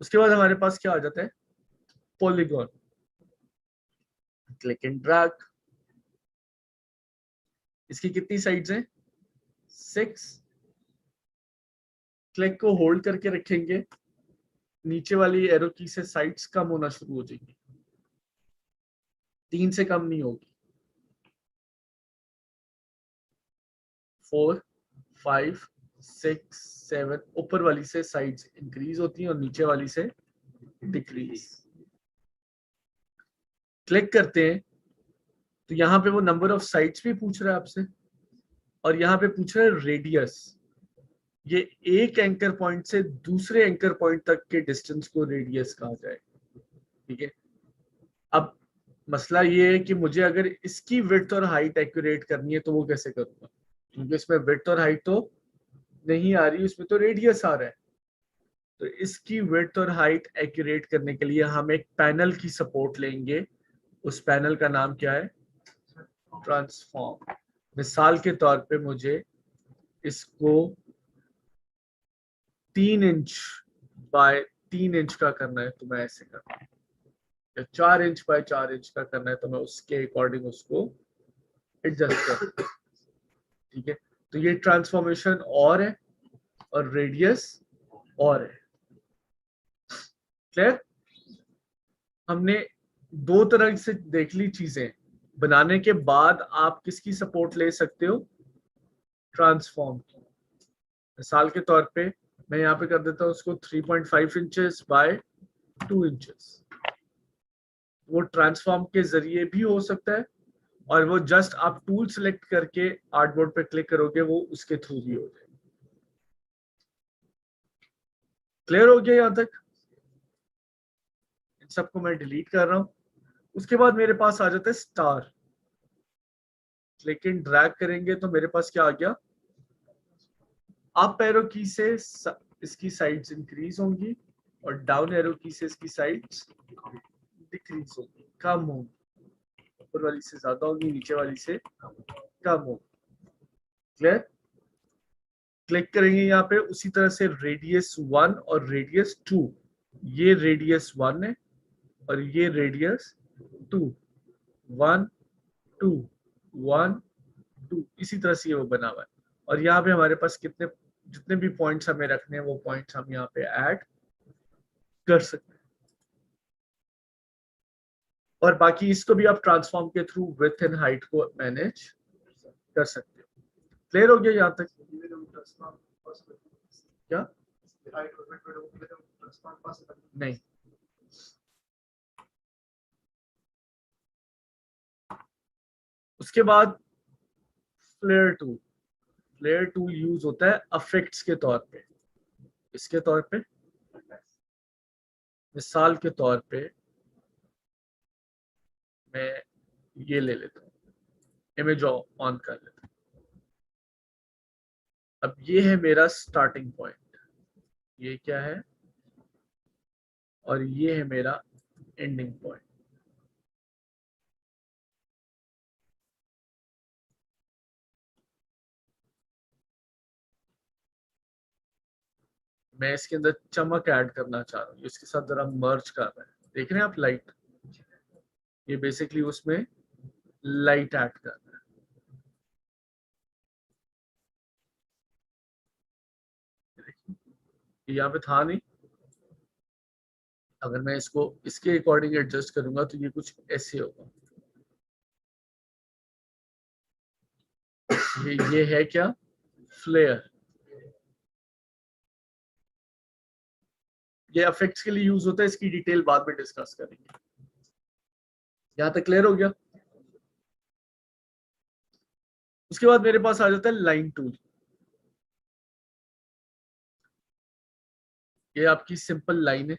उसके बाद हमारे पास क्या आ जाता है? पॉलीगॉन। Click and drag. इसकी कितनी साइड्स हैं? 6। क्लिक को होल्ड करके रखेंगे, नीचे वाली एरो की से साइड्स कम होना शुरू हो जाएंगी, 3 से कम नहीं होगी। 4, 5 6 7 ऊपर वाली से साइड्स इंक्रीज होती हैं और नीचे वाली से डिक्रीज। क्लिक करते हैं तो यहाँ पे वो नंबर ऑफ साइड्स भी पूछ रहा है आपसे, और यहाँ पे पूछ रहा है रेडियस। ये एक एंकर पॉइंट से दूसरे एंकर पॉइंट तक के डिस्टेंस को रेडियस कहा जाएगा। ठीक है, अब मसला ये है कि मुझे अगर इसकी विड्थ और हाइट एक्यूरेट करनी है तो वो कैसे करूंगा, क्योंकि इसमें विड्थ और हाइट तो नहीं आ रही, उसमें तो रेडियस आ रहा है। तो इसकी विड्थ और हाइट एक्यूरेट करने के लिए हम एक पैनल की सपोर्ट लेंगे। उस पैनल का नाम क्या है? ट्रांसफॉर्म। मिसाल के तौर पे मुझे इसको 3 इंच बाय 3 इंच का करना है तो मैं ऐसे करता हूँ, या 4 इंच बाय 4 इंच का करना है तो मैं उसके अकॉर्डिंग उसको एडजस्ट करता हूँ। ठीक है, तो ये ट्रांसफॉर्मेशन और है और रेडियस और है। क्लियर? हमने दो तरह से देख ली चीजें। बनाने के बाद आप किसकी सपोर्ट ले सकते हो? ट्रांसफॉर्म की। मिसाल के तौर पे मैं यहाँ पे कर देता हूँ उसको 3.5 इंचेस बाय 2 इंचेस। वो ट्रांसफॉर्म के जरिए भी हो सकता है, और वो जस्ट आप टूल सेलेक्ट करके आर्टबोर्ड पे क्लिक करोगे वो उसके थ्रू भी हो जाएगा। क्लियर हो गया यहाँ तक? इन सबको मैं डिलीट कर रहा हूँ। उसके बाद मेरे पास आ जाता है स्टार। लेकिन ड्रैग करेंगे तो मेरे पास क्या आ गया? अप एरो की से इसकी साइड्स इंक्रीज होंगी और डाउन एरो की से इसकी साइड्स डिक्रीज होगी, कम होगी। ऊपर वाली से ज्यादा होगी, नीचे वाली से कम होगी। क्लियर? क्लिक करेंगे यहाँ पे, उसी तरह से रेडियस 1 और रेडियस 2। ये रेडियस 1 है और ये रेडियस 2। 1 2 1 2, इसी तरह से ये वो बना हुआ है। और यहाँ पे हमारे पास कितने जितने भी पॉइंट्स हमें रखने हैं वो पॉइंट्स हम यहाँ पे ऐड कर सकते हैं। और बाकी इसको भी आप ट्रांसफॉर्म के थ्रू विड्थ एंड हाइट को मैनेज कर सकते हो। क्लियर हो गया यहाँ तक? क्या? नहीं, उसके बाद flare tool. Flare tool use होता है अफेक्ट्स के तौर पे। इसके तौर पे मिसाल के तौर पे मैं ये ले लेता हूँ, इमेज ऑन कर लेता हूँ। अब ये है मेरा स्टार्टिंग पॉइंट, ये क्या है, और ये है मेरा एंडिंग पॉइंट। मैं इसके अंदर चमक ऐड करना चाह रहा हूँ, इसके साथ जरा मर्ज कर रहा है। देख रहे हैं आप लाइट? ये बेसिकली उसमें लाइट ऐड कर रहा है। यहाँ पे था नहीं, अगर मैं इसको इसके अकॉर्डिंग एडजस्ट करूंगा तो ये कुछ ऐसे होगा। ये है क्या? फ्लेयर। ये इफेक्ट्स के लिए यूज होता है, इसकी डिटेल बाद में डिस्कस करेंगे। यहाँ तक क्लियर हो गया? उसके बाद मेरे पास आ जाता है लाइन टूल। ये आपकी सिंपल लाइन है,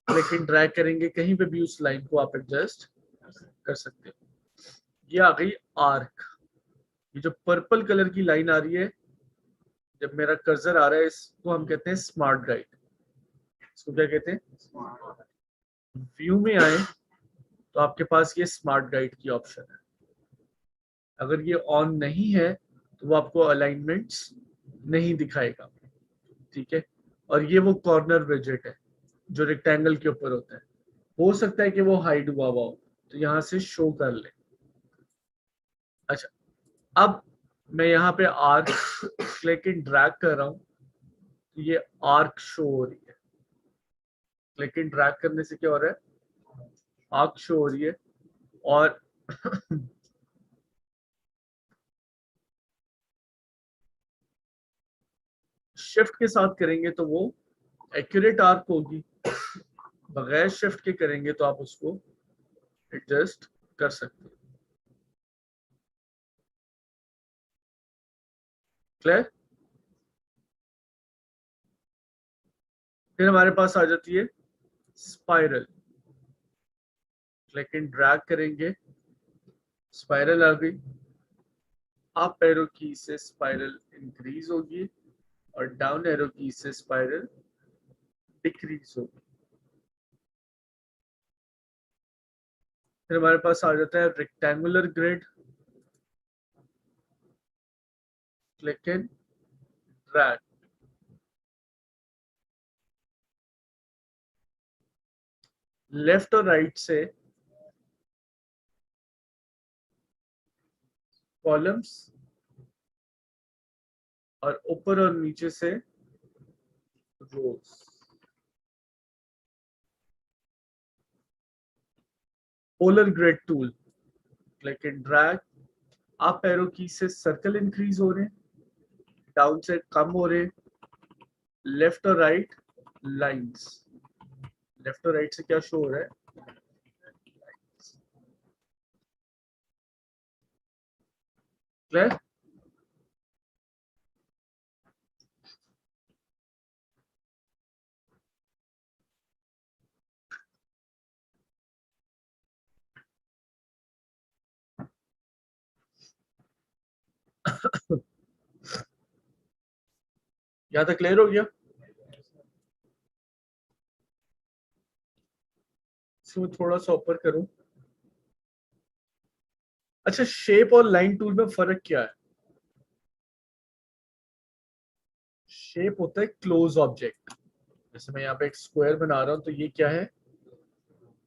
लेकिन ड्रैग करेंगे कहीं पे भी उस लाइन को आप एडजस्ट कर सकते हो। ये आ गई आर्क। ये जो पर्पल कलर की लाइन आ रही है, जब मेरा कर्सर आ रहा है, इसको हम कहते हैं स्मार्ट गाइड। इसको क्या कहते हैं? व्यू में आए तो आपके पास ये स्मार्ट गाइड की ऑप्शन है। अगर ये ऑन नहीं है तो वो आपको अलाइनमेंट्स नहीं दिखाएगा। ठीक है, और ये वो कॉर्नर विजेट है जो रेक्टेंगल के ऊपर होता है। हो सकता है कि वो हाइड हुआ हुआ हो, तो यहाँ से शो कर ले। अच्छा, अब मैं यहाँ पे आर्क क्लिक इन ड्रैग कर रहा हूँ तो ये आर्क शो हो रही है। क्लिक इन ड्रैग करने से क्या हो रहा है? आर्क शो हो रही है। और शिफ्ट के साथ करेंगे तो वो एक्यूरेट आर्क होगी, बगैर शिफ्ट के करेंगे तो आप उसको एडजस्ट कर सकते हैं। क्लियर? फिर हमारे पास आ जाती है स्पाइरल, लेकिन ड्रैग करेंगे, स्पाइरल आ गई, अप एरो की से स्पाइरल इंक्रीज होगी और डाउन एरो की से स्पाइरल डिक्रीज होगी। फिर हमारे पास आ जाता है rectangular grid, click and drag, left और राइट से कॉलम्स और ऊपर और नीचे से rows. Polar grid tool, click and drag, up arrow key से सर्कल इंक्रीज हो रहे हैं, डाउन से कम हो रहे, लेफ्ट और राइट लाइंस, लेफ्ट और राइट से क्या शो हो रहा है, क्लियर? यहां तक क्लियर हो गया? इसको थोड़ा सा ऊपर करूं। अच्छा, शेप और लाइन टूल में फर्क क्या है? शेप होता है क्लोज ऑब्जेक्ट, जैसे मैं यहाँ पे एक स्क्वायर बना रहा हूं तो ये क्या है,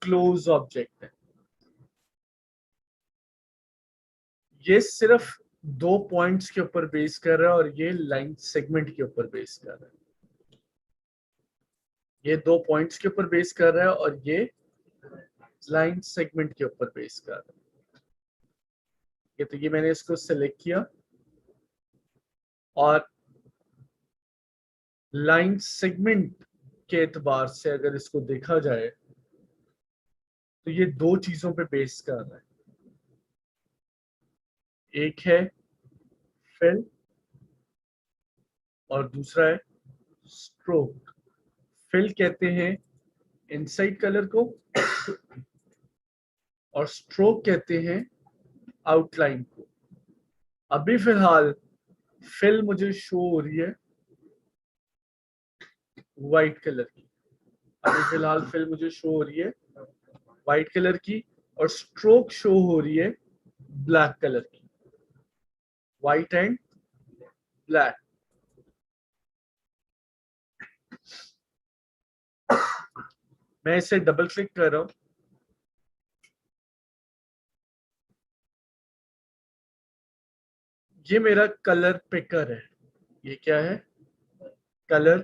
क्लोज ऑब्जेक्ट है। ये सिर्फ दो पॉइंट्स के ऊपर बेस कर रहा है और ये लाइन सेगमेंट के ऊपर बेस कर रहा है। ये दो पॉइंट्स के ऊपर बेस कर रहा है और ये लाइन सेगमेंट के ऊपर बेस कर रहा है। ये तो ये मैंने इसको सेलेक्ट किया और लाइन सेगमेंट के एतबार से अगर इसको देखा जाए तो ये दो चीजों पे बेस कर रहा है। एक है फिल और दूसरा है स्ट्रोक। फिल कहते हैं इनसाइड कलर को और स्ट्रोक कहते हैं आउटलाइन को। अभी फिलहाल फिल मुझे शो हो रही है व्हाइट कलर की, अभी फिलहाल फिल मुझे शो हो रही है व्हाइट कलर की और स्ट्रोक शो हो रही है ब्लैक कलर की, व्हाइट एंड ब्लैक। मैं इसे डबल क्लिक कर रहा हूं, ये मेरा कलर पिकर है। ये क्या है, कलर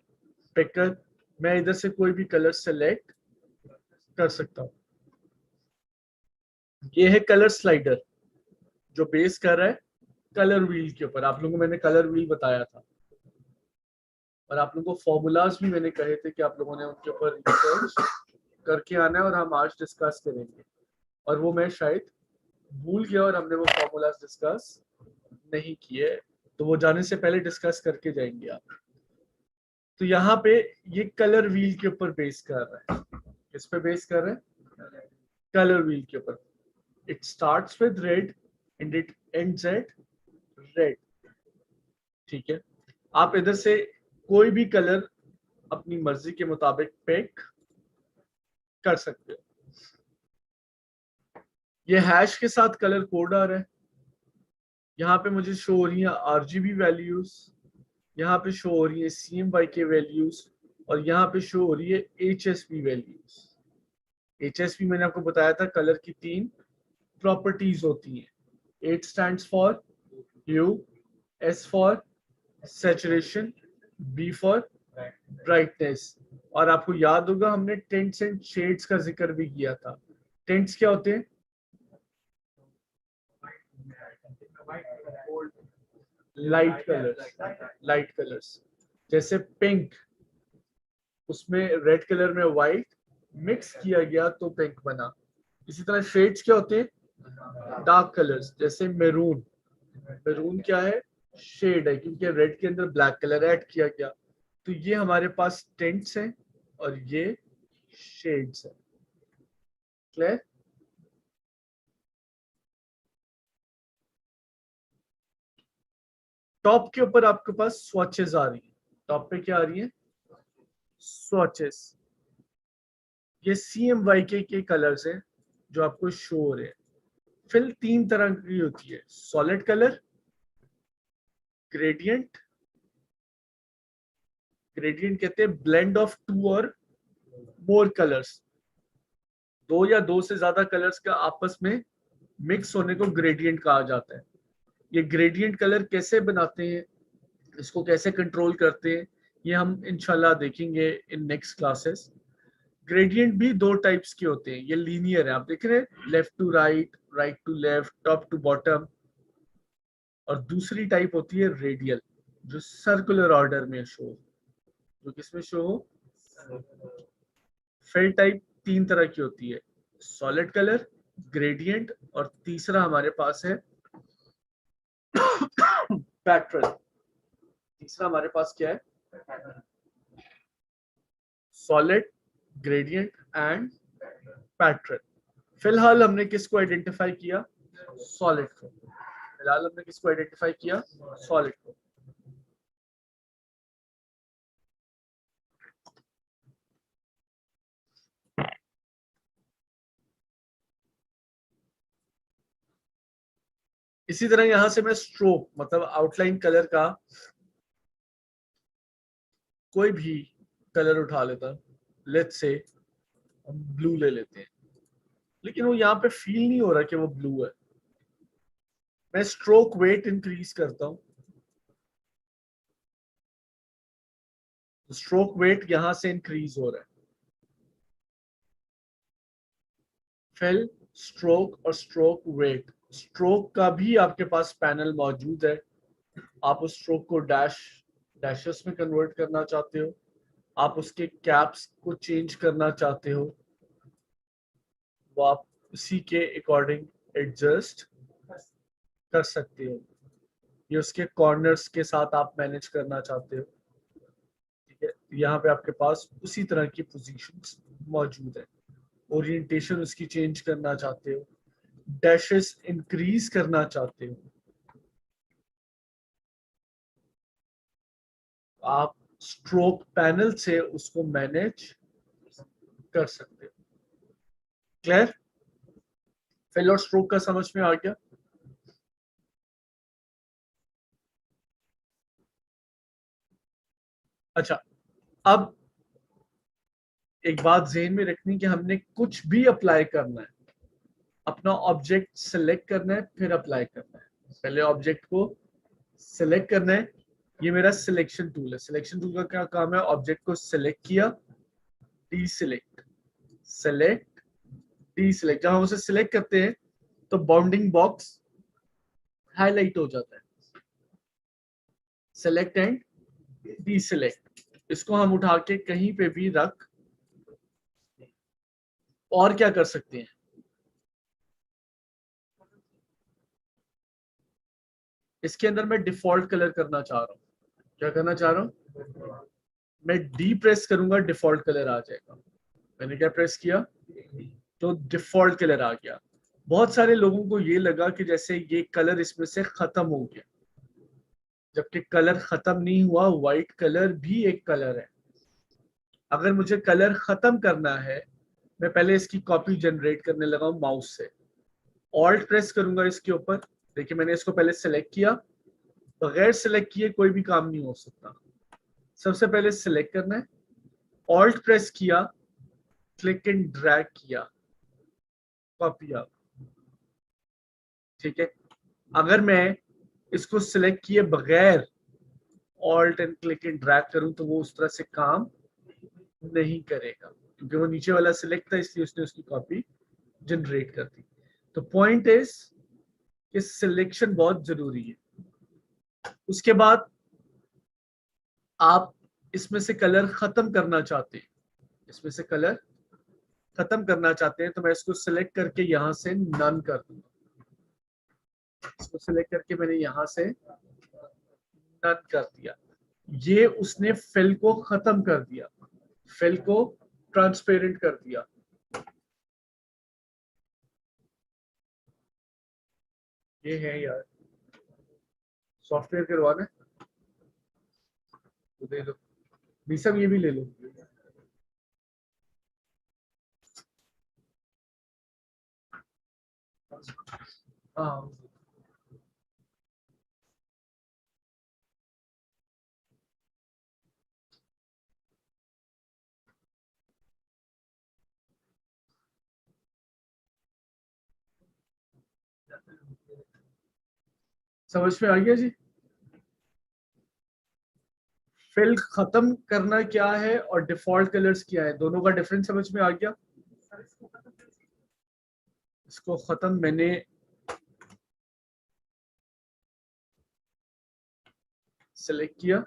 पिकर। मैं इधर से कोई भी कलर सेलेक्ट कर सकता हूं। ये है कलर स्लाइडर जो बेस कर रहा है कलर व्हील के ऊपर। आप लोगों को मैंने कलर व्हील बताया था और आप लोगों को फॉर्मूलाज भी मैंने कहे थे कि आप लोगों ने उनके ऊपर रिसर्च करके आना है और हम आज डिस्कस करेंगे। और वो मैं शायद भूल गया और हमने वो फॉर्मूलाज डिस्कस नहीं किए, तो वो जाने से पहले डिस्कस करके जाएंगे आप। तो यहाँ पे ये कलर व्हील के ऊपर बेस कर रहा है। किस पे बेस कर रहा है, कलर व्हील के ऊपर। It starts with red and it ends at red. ठीक है, आप इधर से कोई भी कलर अपनी मर्जी के मुताबिक पिक कर सकते हो। ये हैश के साथ कलर कोड आ रहा है, यहाँ पे मुझे शो हो रही है आरजीबी वैल्यूज, यहाँ पे शो हो रही है CMYK के वैल्यूज और यहाँ पे शो हो रही है HSV वैल्यूज। HSV मैंने आपको बताया था कलर की तीन प्रॉपर्टीज होती हैं। H stands for hue, S for saturation, B for brightness. और आपको याद होगा हमने टिंट्स एंड शेड्स का जिक्र भी किया था। टिंट्स क्या होते हैं, लाइट कलर्स, लाइट कलर्स। जैसे पिंक, उसमें रेड कलर में व्हाइट मिक्स किया गया तो पिंक बना। इसी तरह शेड्स क्या होते हैं? डार्क कलर्स, जैसे मेरून। मेरून क्या है? शेड है, क्योंकि रेड के अंदर ब्लैक कलर ऐड किया गया। तो ये हमारे पास टिंट्स हैं और ये शेड्स है। क्लियर? टॉप के ऊपर आपके पास स्वॉचेस आ रही है। टॉप पे क्या आ रही है? स्वॉचेस। ये CMYK के कलर्स हैं जो आपको शो हो रहे हैं। फिल 3 तरह की होती है, सॉलिड कलर, ग्रेडियंट। ग्रेडियंट कहते हैं ब्लेंड ऑफ 2 और मोर कलर्स, 2 या 2 से ज्यादा कलर्स का आपस में मिक्स होने को ग्रेडियंट कहा जाता है। ये ग्रेडियंट कलर कैसे बनाते हैं, इसको कैसे कंट्रोल करते हैं, ये हम इंशाल्लाह देखेंगे इन नेक्स्ट क्लासेस। ग्रेडियंट भी 2 टाइप्स के होते हैं, ये लीनियर है, आप देख रहे हैं, left to right, right to left, top to bottom. और दूसरी टाइप होती है रेडियल, जो सर्कुलर ऑर्डर में शो, जो किसमें शो हो? फिल टाइप 3 तरह की होती है, सॉलिड कलर, ग्रेडियंट, और तीसरा हमारे पास है पैटर्न। तीसरा हमारे पास क्या है? Solid, gradient and pattern. फिलहाल हमने किसको आइडेंटिफाई किया? सॉलिड को। फिलहाल हमने किसको आइडेंटिफाई किया? सॉलिड को। इसी तरह यहां से मैं स्ट्रोक मतलब आउटलाइन कलर का कोई भी कलर उठा लेता, लेट्स से हम ब्लू ले लेते हैं, लेकिन वो यहाँ पे फील नहीं हो रहा कि वो ब्लू है। मैं स्ट्रोक वेट इंक्रीज करता हूँ, स्ट्रोक वेट यहां से इंक्रीज हो रहा है। फिल, स्ट्रोक और स्ट्रोक वेट। स्ट्रोक का भी आपके पास पैनल मौजूद है। आप उस स्ट्रोक को डैशेस में कन्वर्ट करना चाहते हो, आप उसके कैप्स को चेंज करना चाहते हो, वो आप उसी के अकॉर्डिंग एडजस्ट कर सकते हो। ये उसके कॉर्नर्स के साथ आप मैनेज करना चाहते हो, ठीक है। यहाँ पे आपके पास उसी तरह की पोजीशंस मौजूद है। ओरिएंटेशन उसकी चेंज करना चाहते हो, डैशेस इंक्रीज करना चाहते हो, आप स्ट्रोक पैनल से उसको मैनेज कर सकते हो। क्लियर? फिल और स्ट्रोक का समझ में आ गया? अच्छा, अब एक बात ज़हन में रखनी कि हमने कुछ भी अप्लाई करना है, अपना ऑब्जेक्ट सेलेक्ट करना है फिर अप्लाई करना है। पहले ऑब्जेक्ट को सेलेक्ट करना है, ये मेरा सिलेक्शन टूल है। सिलेक्शन टूल का क्या काम है? ऑब्जेक्ट को सेलेक्ट किया, D select, select, D select. जब हम उसे सिलेक्ट करते हैं तो बाउंडिंग बॉक्स हाईलाइट हो जाता है, सेलेक्ट एंड डी सिलेक्ट। इसको हम उठा के कहीं पे भी रख, और क्या कर सकते हैं? इसके अंदर मैं डिफॉल्ट कलर करना चाह रहा हूँ। क्या करना चाह रहा हूँ? मैं डी प्रेस करूंगा, डिफॉल्ट कलर आ जाएगा। मैंने क्या प्रेस किया तो डिफॉल्ट कलर आ गया। बहुत सारे लोगों को ये लगा कि जैसे ये कलर इसमें से खत्म हो गया, जबकि कलर खत्म नहीं हुआ। व्हाइट कलर भी एक कलर है। अगर मुझे कलर खत्म करना है, मैं पहले इसकी कॉपी जनरेट करने लगा हूं माउस से। ऑल्ट प्रेस करूंगा इसके ऊपर, देखिए मैंने इसको पहले सेलेक्ट किया, बगैर सेलेक्ट किए कोई भी काम नहीं हो सकता। सबसे पहले सेलेक्ट करना है, ऑल्ट प्रेस किया, क्लिक एंड ड्रैग किया, कॉपी आ, ठीक है। अगर मैं इसको सिलेक्ट किए बगैर alt and click and drag करूं तो वो उस तरह से काम नहीं करेगा, क्योंकि वो नीचे वाला सिलेक्ट था इसलिए उसने उसकी कॉपी जनरेट कर दी। तो पॉइंट इज कि सिलेक्शन बहुत जरूरी है। उसके बाद आप इसमें से कलर खत्म करना चाहते हैं, इसमें से कलर खत्म करना चाहते हैं, तो मैं इसको सिलेक्ट करके यहां से नन कर दूंगा। इसको सिलेक्ट करके मैंने यहां से नन कर दिया। ये उसने फिल को खत्म कर दिया, फिल को ट्रांसपेरेंट कर दिया। ये है यार, सॉफ्टवेयर करवाना है तो दे दो। सब ये भी ले लो। हाँ, समझ में आ गया जी। फिल खत्म करना क्या है और डिफॉल्ट कलर्स क्या है, दोनों का डिफरेंस समझ में आ गया। इसको खत्म मैंने सेलेक्ट किया,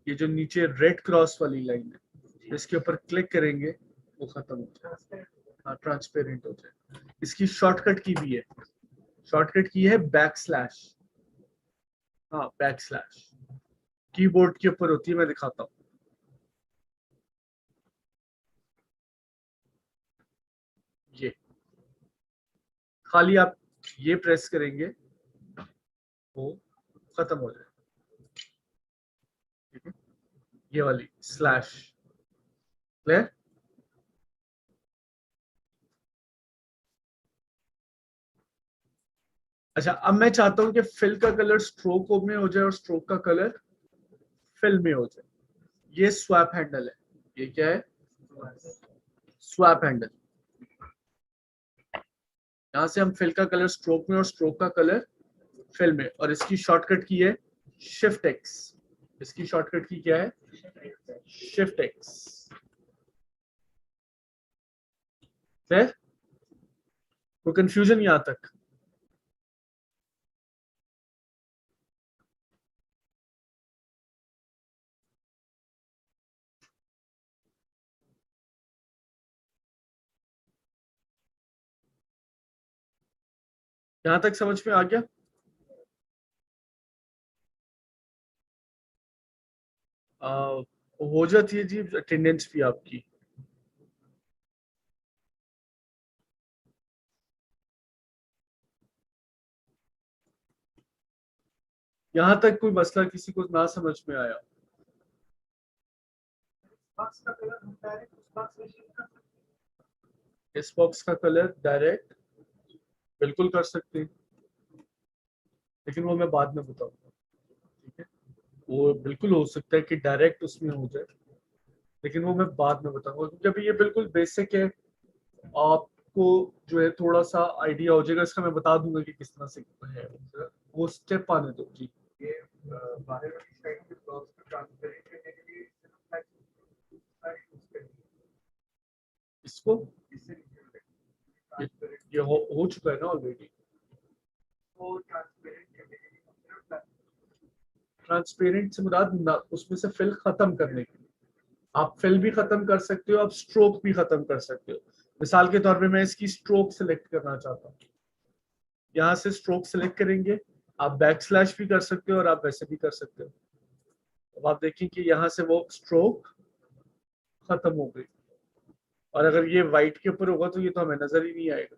ये जो नीचे रेड क्रॉस वाली लाइन है इसके ऊपर क्लिक करेंगे वो खत्म हो जाए, हाँ ट्रांसपेरेंट हो जाए। इसकी शॉर्टकट की भी है, शॉर्टकट की है बैक स्लैश, हाँ बैक स्लैश कीबोर्ड के ऊपर होती है, मैं दिखाता हूँ। ये खाली आप ये प्रेस करेंगे वो खत्म हो जाए, ठीक है। ये वाली स्लैश, क्लियर। अच्छा, अब मैं चाहता हूं कि फिल का कलर स्ट्रोक में हो जाए और स्ट्रोक का कलर फिल में हो जाए। ये स्वैप हैंडल है, ये क्या है, स्वैप हैंडल। यहां से हम फिल का कलर स्ट्रोक में और स्ट्रोक का कलर फिल में, और इसकी शॉर्टकट की है शिफ्ट एक्स। इसकी शॉर्टकट की क्या है, शिफ्ट एक्स। फिर कोई कंफ्यूजन यहां तक। यहां तक समझ में आ गया। हो जाती है जी अटेंडेंस भी आपकी। यहां तक कोई मसला किसी को ना समझ में आया। इस बॉक्स का कलर डायरेक्ट बिल्कुल कर सकते हैं, लेकिन वो मैं बाद में बताऊंगा, ठीक है। वो बिल्कुल हो सकता है कि डायरेक्ट उसमें हो जाए, लेकिन वो मैं बाद में बताऊंगा, क्योंकि अभी ये बिल्कुल बेसिक है। आपको जो है थोड़ा सा आइडिया हो जाएगा इसका, मैं बता दूंगा कि किस तरह से है। वो स्टेप आने दो जी। ये बाहर वाली साइड के ब्लॉक्स को ट्रांसपेरेंट करने के लिए इसको ये, हो चुका है ना ऑलरेडी। ट्रांसपेरेंट से मुराद उसमें से फिल खत्म करने के लिए, आप फिल भी खत्म कर सकते हो, आप स्ट्रोक भी खत्म कर सकते हो। मिसाल के तौर पे मैं इसकी स्ट्रोक सेलेक्ट करना चाहता हूँ, यहाँ से स्ट्रोक सेलेक्ट करेंगे। आप बैक स्लैश भी कर सकते हो और आप वैसे भी कर सकते हो। अब आप देखें कि यहाँ से वो स्ट्रोक खत्म हो गई, और अगर ये वाइट के ऊपर होगा तो ये तो हमें नजर ही नहीं आएगा।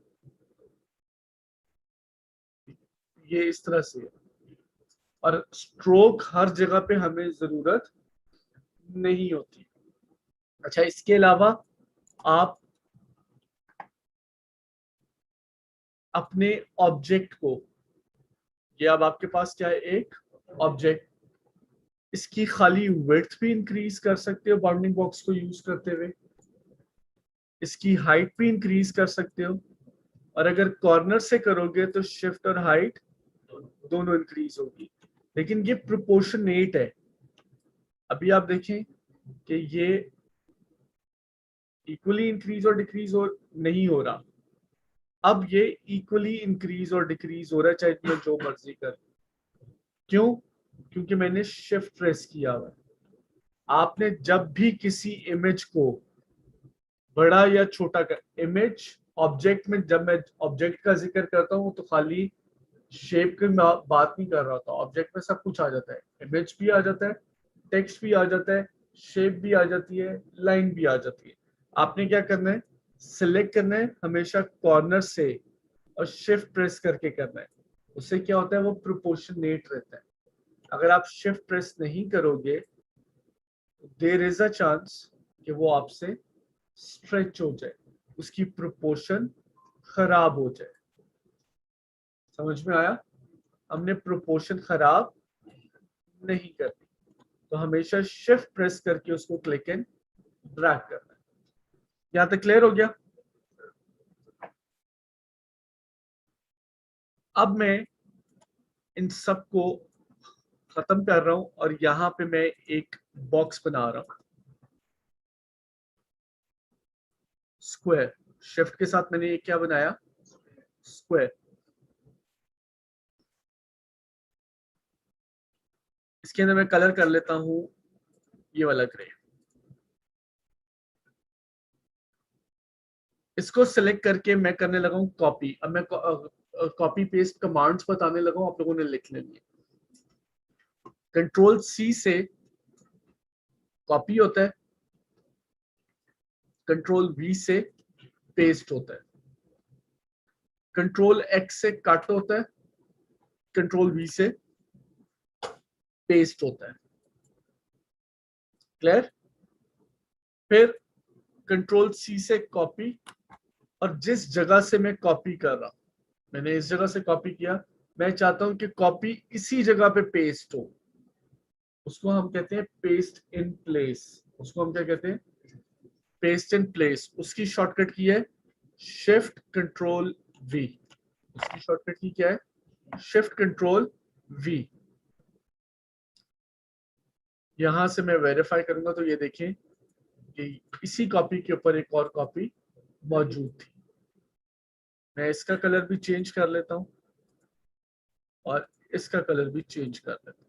ये इस तरह से है, और स्ट्रोक हर जगह पे हमें जरूरत नहीं होती। अच्छा, इसके अलावा आप अपने ऑब्जेक्ट को, ये अब आपके पास क्या है, एक ऑब्जेक्ट, इसकी खाली विड्थ भी इंक्रीज कर सकते हो बाउंडिंग बॉक्स को यूज करते हुए, इसकी हाइट भी इंक्रीज कर सकते हो, और अगर कॉर्नर से करोगे तो शिफ्ट और हाइट दोनों इंक्रीज होगी, लेकिन ये प्रोपोर्शनेट है। अभी आप देखें कि ये इक्वली इंक्रीज और डिक्रीज हो नहीं हो रहा, अब ये इक्वली इंक्रीज और डिक्रीज हो रहा है, चाहे मैं जो मर्जी कर। क्यों? क्योंकि मैंने शिफ्ट प्रेस किया हुआ है। आपने जब भी किसी इमेज को बड़ा या छोटा कर, इमेज ऑब्जेक्ट में, जब मैं ऑब्जेक्ट का जिक्र करता हूँ तो खाली शेप की बात नहीं कर रहा था, ऑब्जेक्ट में सब कुछ आ जाता है, इमेज भी आ जाता है, टेक्स्ट भी आ जाता है, शेप भी आ जाती है, लाइन भी आ जाती है। आपने क्या करना है, सिलेक्ट करना है हमेशा कॉर्नर से और शिफ्ट प्रेस करके करना है। उससे क्या होता है, वो प्रोपोर्शनेट रहता है। अगर आप शिफ्ट प्रेस नहीं करोगे देयर इज अ चांस कि वो आपसे स्ट्रेच हो जाए, उसकी प्रोपोर्शन खराब हो जाए। समझ में आया? हमने प्रोपोर्शन खराब नहीं करनी, तो हमेशा शिफ्ट प्रेस करके उसको क्लिक एंड ड्रैग करना है। यहां तक क्लियर हो गया? अब मैं इन सबको खत्म कर रहा हूं और यहां पे मैं एक बॉक्स बना रहा हूं, स्क्वायर। शिफ्ट के साथ मैंने ये क्या बनाया, स्क्वायर। इसके अंदर मैं कलर कर लेता हूं ये वाला ग्रे। इसको सिलेक्ट करके मैं करने लगा हूं कॉपी। अब मैं कॉपी पेस्ट कमांड्स बताने लगा हूं, आप लोगों ने लिख लेनी है। कंट्रोल सी से कॉपी होता है, कंट्रोल वी से पेस्ट होता है, कंट्रोल एक्स से कट होता है, कंट्रोल वी से पेस्ट होता है। क्लियर? फिर कंट्रोल सी से कॉपी, और जिस जगह से मैं कॉपी कर रहा हूं, मैंने इस जगह से कॉपी किया, मैं चाहता हूं कि कॉपी इसी जगह पे पेस्ट हो, उसको हम कहते हैं पेस्ट इन प्लेस। उसको हम क्या कहते हैं, पेस्ट इन प्लेस। उसकी शॉर्टकट की है शिफ्ट कंट्रोल वी। उसकी शॉर्टकट की क्या है, शिफ्ट कंट्रोल वी। यहां से मैं वेरीफाई करूंगा तो ये देखें कि इसी कॉपी के ऊपर एक और कॉपी मौजूद थी। मैं इसका कलर भी चेंज कर लेता हूं और इसका कलर भी चेंज कर लेता हूं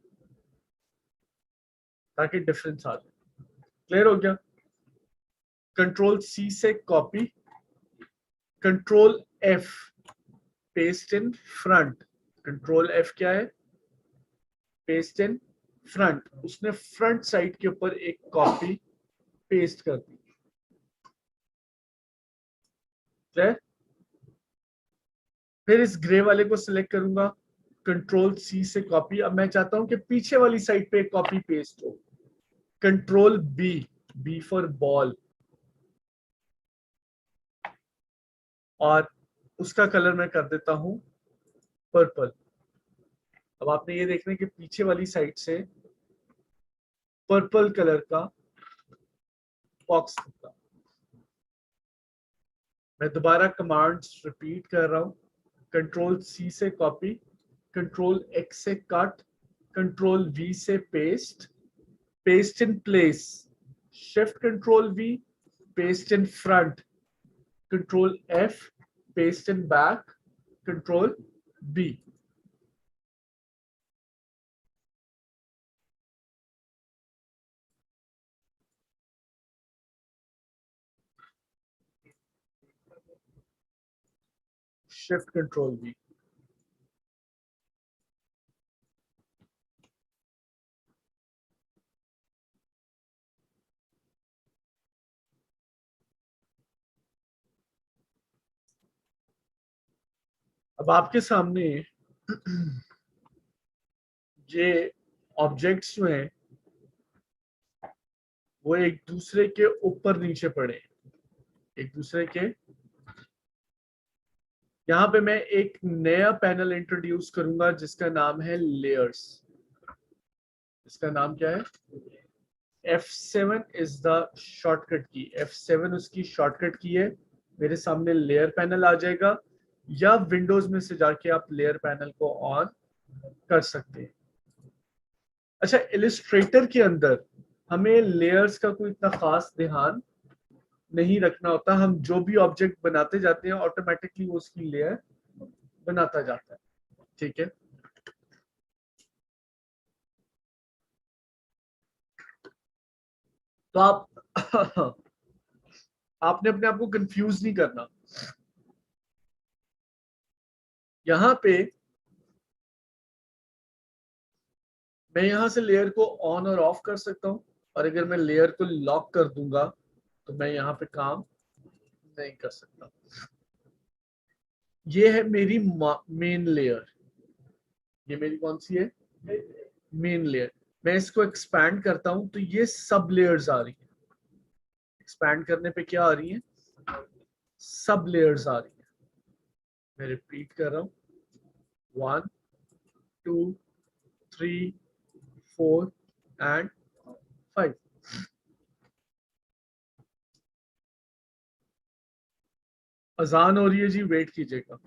ताकि डिफरेंस आ जाए। क्लियर हो गया? कंट्रोल सी से copy, control F paste in front. Control F क्या है, पेस्ट इन फ्रंट। उसने फ्रंट साइड के ऊपर एक कॉपी पेस्ट कर दी। क्लियर? फिर इस ग्रे वाले को सिलेक्ट करूंगा, कंट्रोल सी से कॉपी। अब मैं चाहता हूं कि पीछे वाली साइड पे एक कॉपी पेस्ट हो, control B, B for ball, और उसका कलर मैं कर देता हूं पर्पल। अब आपने ये देखना है कि पीछे वाली साइड से पर्पल कलर का बॉक्स दिखा। मैं दोबारा कमांड्स रिपीट कर रहा हूं, कंट्रोल सी से कॉपी, कंट्रोल एक्स से कट, कंट्रोल वी से paste, paste in place, shift control V, paste in front, control F, paste in back, control B. Shift control V. अब आपके सामने ये ऑब्जेक्ट्स जो हैं वो एक दूसरे के ऊपर नीचे पड़े, एक दूसरे के। यहाँ पे मैं एक नया पैनल इंट्रोड्यूस करूंगा जिसका नाम है लेयर्स। इसका नाम क्या है, F7 इज द शॉर्टकट की। F7 उसकी शॉर्टकट की है। मेरे सामने लेयर पैनल आ जाएगा, या विंडोज में से जाके आप लेयर पैनल को ऑन कर सकते हैं। अच्छा, इलिस्ट्रेटर के अंदर हमें लेयर्स का कोई इतना खास ध्यान नहीं रखना होता। हम जो भी ऑब्जेक्ट बनाते जाते हैं ऑटोमेटिकली वो उसकी लेयर बनाता जाता है। ठीक है? तो आप आपने अपने आप को कंफ्यूज नहीं करना। यहां पे मैं यहां से लेयर को ऑन और ऑफ कर सकता हूं, और अगर मैं लेयर को लॉक कर दूंगा तो मैं यहाँ पे काम नहीं कर सकता। ये है मेरी मेन लेयर। ये मेरी कौन सी है? Main layer. मैं इसको एक्सपैंड करता हूं तो ये सब लेयर्स आ रही है। एक्सपैंड करने पे क्या आ रही है? सब लेयर्स आ रही है। मैं रिपीट कर रहा हूं, 1 2 3 4 एंड 5। अजान हो रही है जी, वेट कीजिएगा।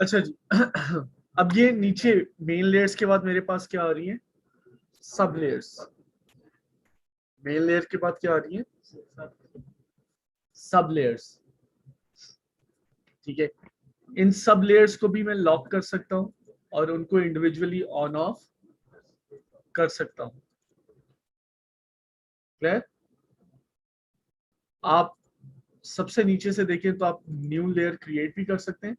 अच्छा जी। अब ये नीचे मेन लेयर्स के बाद मेरे पास क्या आ रही है? सब लेयर्स। मेन लेयर के बाद क्या आ रही है? सब लेयर्स। ठीक है। इन सब लेयर्स को भी मैं लॉक कर सकता हूं और उनको इंडिविजुअली ऑन ऑफ कर सकता हूं। क्लियर? आप सबसे नीचे से देखें तो आप न्यू लेयर क्रिएट भी कर सकते हैं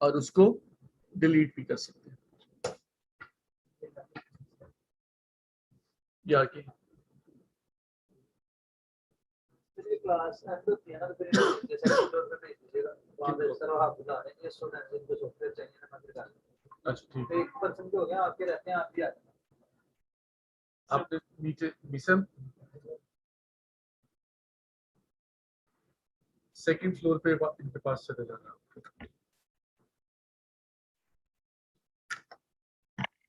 और उसको डिलीट भी कर सकते हैं। या कि क्लास तो ना फिर जैसे फ्लोर पे भेज दीजिएगा वहां पे सर आप बुला रहे हैं ये स्टूडेंट जिनको सॉफ्टवेयर चाहिए ना मंदिर का। अच्छा ठीक तो है। एक पर्सन के हो गया आपके रहते हैं आप भी आते हैं। आपने नीचे मिशन सेकंड फ्लोर पे इनके पास चले जाना।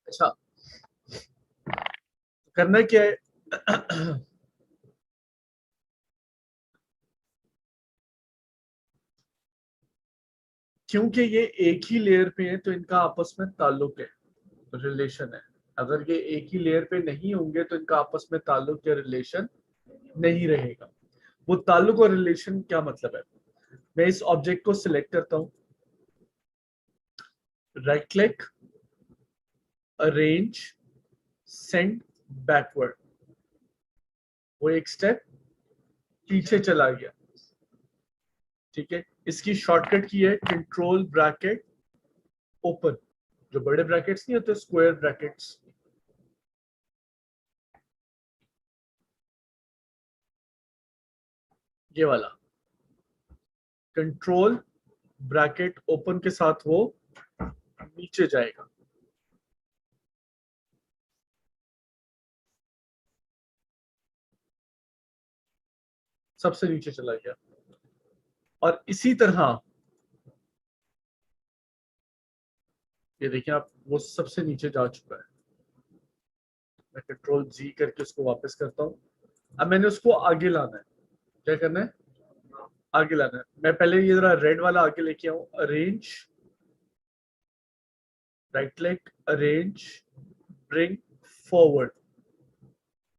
अच्छा करना क्या है क्योंकि ये एक ही लेयर पे है तो इनका आपस में ताल्लुक है, रिलेशन है। अगर ये एक ही लेयर पे नहीं होंगे तो इनका आपस में ताल्लुक या रिलेशन नहीं रहेगा। वो ताल्लुक और रिलेशन क्या मतलब है, मैं इस ऑब्जेक्ट को सिलेक्ट करता हूं, right click, arrange, send backward, वो एक स्टेप पीछे चला गया। ठीक है, इसकी शॉर्टकट की है कंट्रोल ब्रैकेट ओपन, जो बड़े ब्रैकेट्स नहीं होते स्क्वायर ब्रैकेट्स, ये वाला कंट्रोल ब्रैकेट ओपन के साथ वो नीचे जाएगा। सबसे नीचे चला गया। और इसी तरह ये देखिए आप, वो सबसे नीचे जा चुका है। मैं कंट्रोल जी करके उसको वापस करता हूँ। अब मैंने उसको आगे लाना है, क्या करना है, आगे लाना है। मैं पहले ये जरा रेड वाला आगे लेके आऊं, arrange, right click, arrange, bring forward,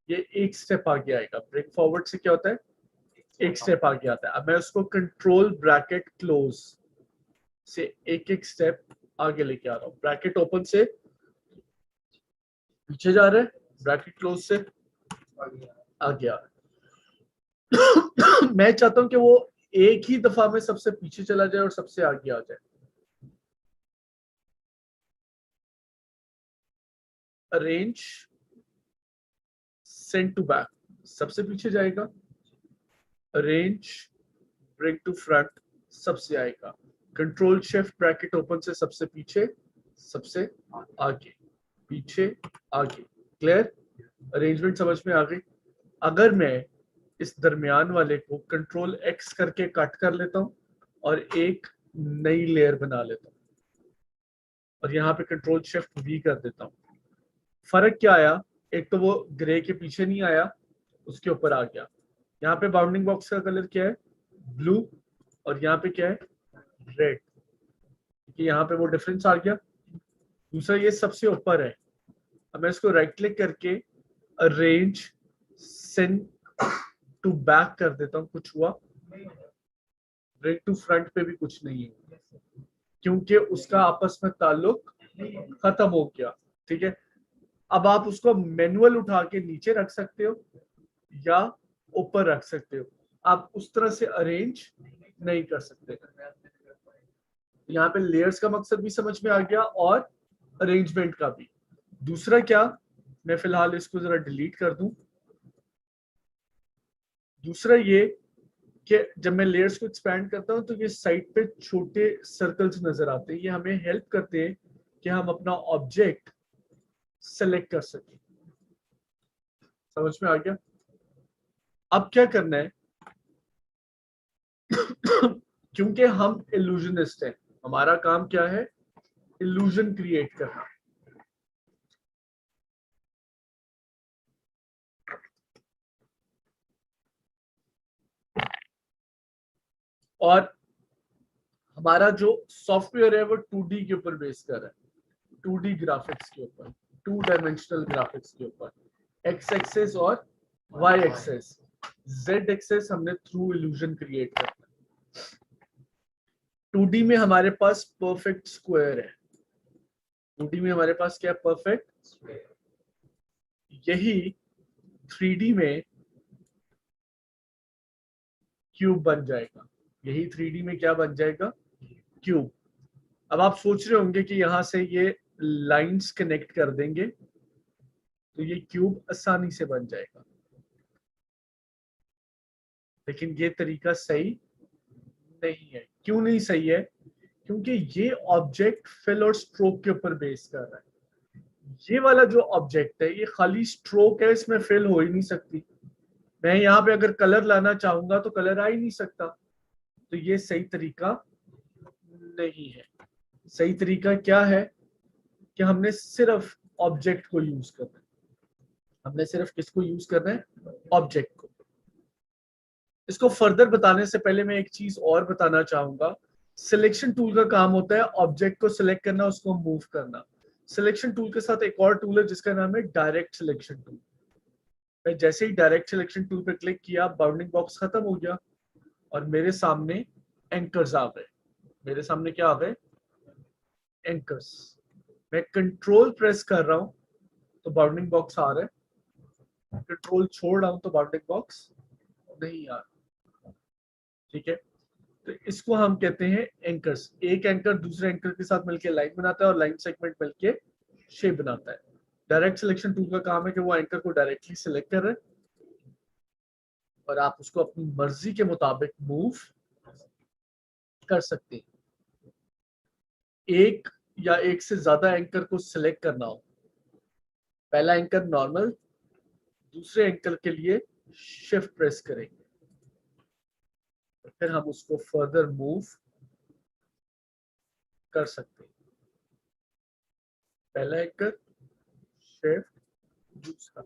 ये एक स्टेप आगे आएगा। ब्रिंग फॉरवर्ड से क्या होता है, एक स्टेप आगे आता है। अब मैं उसको कंट्रोल ब्रैकेट क्लोज से एक एक स्टेप आगे लेके आ रहा हूँ। ब्रैकेट ओपन से पीछे जा रहा है, ब्रैकेट क्लोज से आगे आ रहा है। मैं चाहता हूं कि वो एक ही दफा में सबसे पीछे चला जाए और सबसे आगे आ जाए। अरेंज, सेंड टू बैक, सबसे पीछे जाएगा। अरेंज, ब्रिंग टू फ्रंट, सबसे आएगा। कंट्रोल शिफ्ट ब्रैकेट ओपन से सबसे पीछे, सबसे आगे, पीछे, आगे। क्लियर, अरेंजमेंट समझ में आ गई। अगर मैं इस दरमियान वाले को कंट्रोल एक्स करके कट कर लेता हूं और एक नई लेयर बना लेता हूं और यहाँ पे कंट्रोल शिफ्ट वी कर देता हूं, फर्क क्या आया, एक तो वो ग्रे के पीछे नहीं आया, उसके ऊपर आ गया। यहाँ पे बाउंडिंग बॉक्स का कलर क्या है, ब्लू, और यहाँ पे क्या है, रेड, कि यहाँ पे वो डिफरेंस आ गया। दूसरा ये सबसे ऊपर है, अब मैं इसको राइट क्लिक करके अरेंज सेंड टू बैक कर देता हूँ, कुछ हुआ, ब्रेक टू फ्रंट पे भी कुछ नहीं है, क्योंकि उसका आपस में ताल्लुक खत्म हो गया। ठीक है, अब आप उसको मैनुअल उठा के नीचे रख सकते हो या ऊपर रख सकते हो, आप उस तरह से अरेंज नहीं कर सकते। यहाँ पे लेयर्स का मकसद भी समझ में आ गया और अरेंजमेंट का भी। दूसरा क्या, मैं फिलहाल इसको जरा डिलीट कर दूं। दूसरा ये कि जब मैं लेयर्स को एक्सपैंड करता हूं तो ये साइड पे छोटे सर्कल्स नजर आते हैं, ये हमें हेल्प करते हैं कि हम अपना ऑब्जेक्ट सेलेक्ट कर सकें। समझ में आ गया। अब क्या करना है, क्योंकि हम इल्यूजनिस्ट हैं, हमारा काम क्या है, इल्यूजन क्रिएट करना। और हमारा जो सॉफ्टवेयर है वो 2D के ऊपर बेस कर रहा है, 2D ग्राफिक्स के ऊपर, 2 डायमेंशनल ग्राफिक्स के ऊपर। एक्स एक्सेस और वाई एक्सेस, जेड एक्सेस हमने थ्रू इल्यूजन क्रिएट करना है। 2D में हमारे पास परफेक्ट स्क्वायर है, 2D में हमारे पास क्या है, परफेक्ट। यही 3D में क्यूब बन जाएगा, यही 3D में क्या बन जाएगा, क्यूब। अब आप सोच रहे होंगे कि यहां से ये लाइंस कनेक्ट कर देंगे, तो ये क्यूब आसानी से बन जाएगा। लेकिन ये तरीका सही नहीं है। क्यों नहीं सही है? क्योंकि ये ऑब्जेक्ट फिल और स्ट्रोक के ऊपर बेस कर रहा है। ये वाला जो ऑब्जेक्ट है ये खाली स्ट्रोक है, इसमें फिल हो ही नहीं सकती। मैं यहाँ पे अगर कलर लाना चाहूंगा तो कलर आ ही नहीं सकता। तो ये सही तरीका नहीं है। सही तरीका क्या है कि हमने सिर्फ ऑब्जेक्ट को यूज करना है। हमने सिर्फ किसको यूज करना है? ऑब्जेक्ट को। इसको फर्दर बताने से पहले मैं एक चीज और बताना चाहूंगा। सिलेक्शन टूल का काम होता है ऑब्जेक्ट को सिलेक्ट करना, उसको मूव करना। सिलेक्शन टूल के साथ एक और टूल है जिसका नाम है डायरेक्ट सिलेक्शन टूल। मैं जैसे ही डायरेक्ट सिलेक्शन टूल पे क्लिक किया, बाउंडिंग बॉक्स खत्म हो गया और मेरे सामने एंकर्स आ गए। मेरे सामने क्या आ गए? एंकर्स। मैं कंट्रोल प्रेस कर रहा हूं तो बाउंडिंग बॉक्स आ रहा है, कंट्रोल छोड़ रहा हूं तो बाउंडिंग बॉक्स नहीं आ रहा। ठीक है, तो इसको हम कहते हैं एंकर्स। एक एंकर दूसरे एंकर के साथ मिलकर लाइन बनाता है और लाइन सेगमेंट मिलकर शेप बनाता है। डायरेक्ट सिलेक्शन टूल का काम है कि वो एंकर को डायरेक्टली सिलेक्ट कर रहे हैं और आप उसको अपनी मर्जी के मुताबिक मूव कर सकते हैं। एक या एक से ज्यादा एंकर को सिलेक्ट करना हो, पहला एंकर नॉर्मल, दूसरे एंकर के लिए शिफ्ट प्रेस करेंगे, फिर हम उसको फर्दर मूव कर सकते हैं। पहला एंकर, शिफ्ट, दूसरा,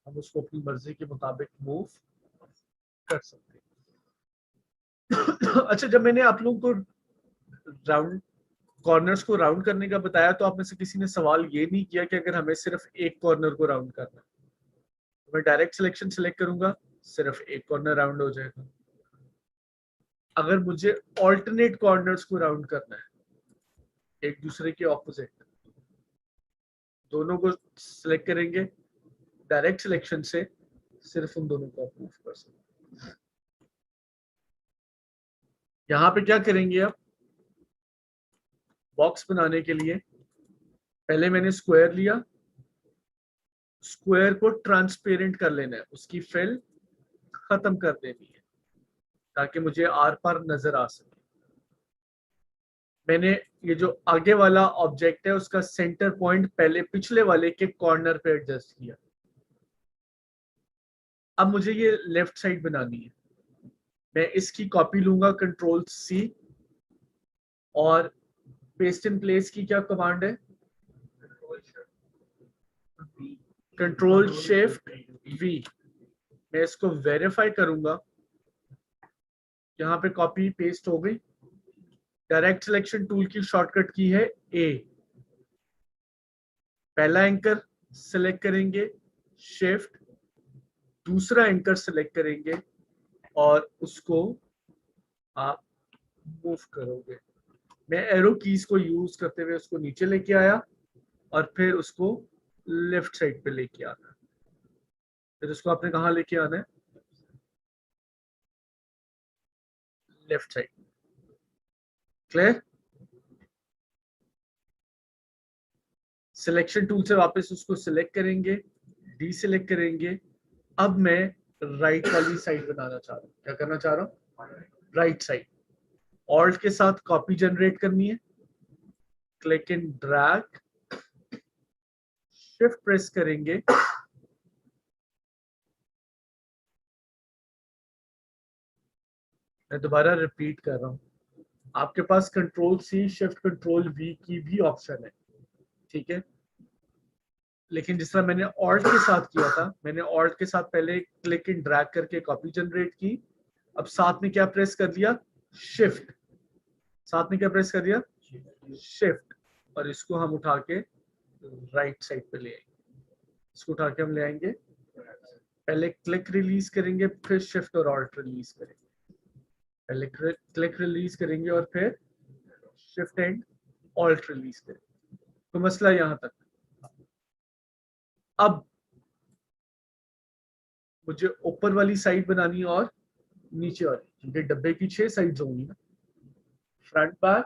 हम उसको अपनी मर्जी के मुताबिक मूव कर सकते हैं। अच्छा, जब मैंने आप लोगों को राउंड कॉर्नर्स को राउंड करने का बताया तो आप में से किसी ने सवाल ये नहीं किया कि अगर हमें सिर्फ एक कॉर्नर को राउंड करना है तो मैं डायरेक्ट सिलेक्शन सिलेक्ट करूंगा, सिर्फ एक कॉर्नर राउंड हो जाएगा। अगर मुझे ऑल्टरनेट कॉर्नर्स को राउंड करना है, एक दूसरे के ऑपोजिट, दोनों को सिलेक्ट करेंगे, डायरेक्ट सिलेक्शन से सिर्फ उन दोनों को मूव कर सकते। यहाँ पे क्या करेंगे? आप बॉक्स बनाने के लिए पहले मैंने स्क्वायर लिया, स्क्वायर को ट्रांसपेरेंट कर लेना है, उसकी फिल खत्म कर देनी है ताकि मुझे आर पार नजर आ सके। मैंने ये जो आगे वाला ऑब्जेक्ट है उसका सेंटर पॉइंट पहले पिछले वाले के कॉर्नर पे एडजस्ट किया। अब मुझे ये लेफ्ट साइड बनानी है। मैं इसकी कॉपी लूंगा, कंट्रोल सी, और पेस्ट इन प्लेस की क्या कमांड है? Control shift we. मैं इसको वेरीफाई करूंगा, यहाँ पे कॉपी पेस्ट हो गई। डायरेक्ट सिलेक्शन टूल की शॉर्टकट की है ए। पहला एंकर सिलेक्ट करेंगे, शिफ्ट, दूसरा एंकर सिलेक्ट करेंगे और उसको आप मूव करोगे। मैं एरो कीज को यूज करते हुए उसको नीचे लेके आया और फिर उसको लेफ्ट साइड पे लेके आना। फिर उसको आपने कहाँ लेके आना है? Left side. Clear? Selection tool से वापस उसको सिलेक्ट करेंगे, डी सिलेक्ट करेंगे। अब मैं राइट वाली साइड बनाना चाह रहा हूँ। क्या करना चाह रहा हूँ? Right side. ऑल्ट के साथ कॉपी जनरेट करनी है, click and drag, shift press करेंगे, मैं दोबारा रिपीट कर रहा हूँ। आपके पास control C, shift, control V की भी ऑप्शन है, ठीक है? लेकिन जिस तरह मैंने ऑल्ट के साथ किया था, मैंने ऑल्ट के साथ पहले क्लिक एंड ड्रैग करके कॉपी जनरेट की। अब साथ में क्या प्रेस कर दिया? शिफ्ट। साथ में क्या प्रेस कर दिया? शिफ्ट। और इसको हम उठा के राइट साइड पे ले आएंगे। इसको उठा के हम ले आएंगे, पहले क्लिक रिलीज करेंगे, फिर शिफ्ट और ऑल्ट रिलीज करेंगे। पहले क्लिक रिलीज करेंगे और फिर शिफ्ट एंड ऑल्ट रिलीज करेंगे। तो मसला यहां तक। अब मुझे ऊपर वाली साइड बनानी है और नीचे वाली, क्योंकि डब्बे की 6 साइड्स होंगी ना, front back,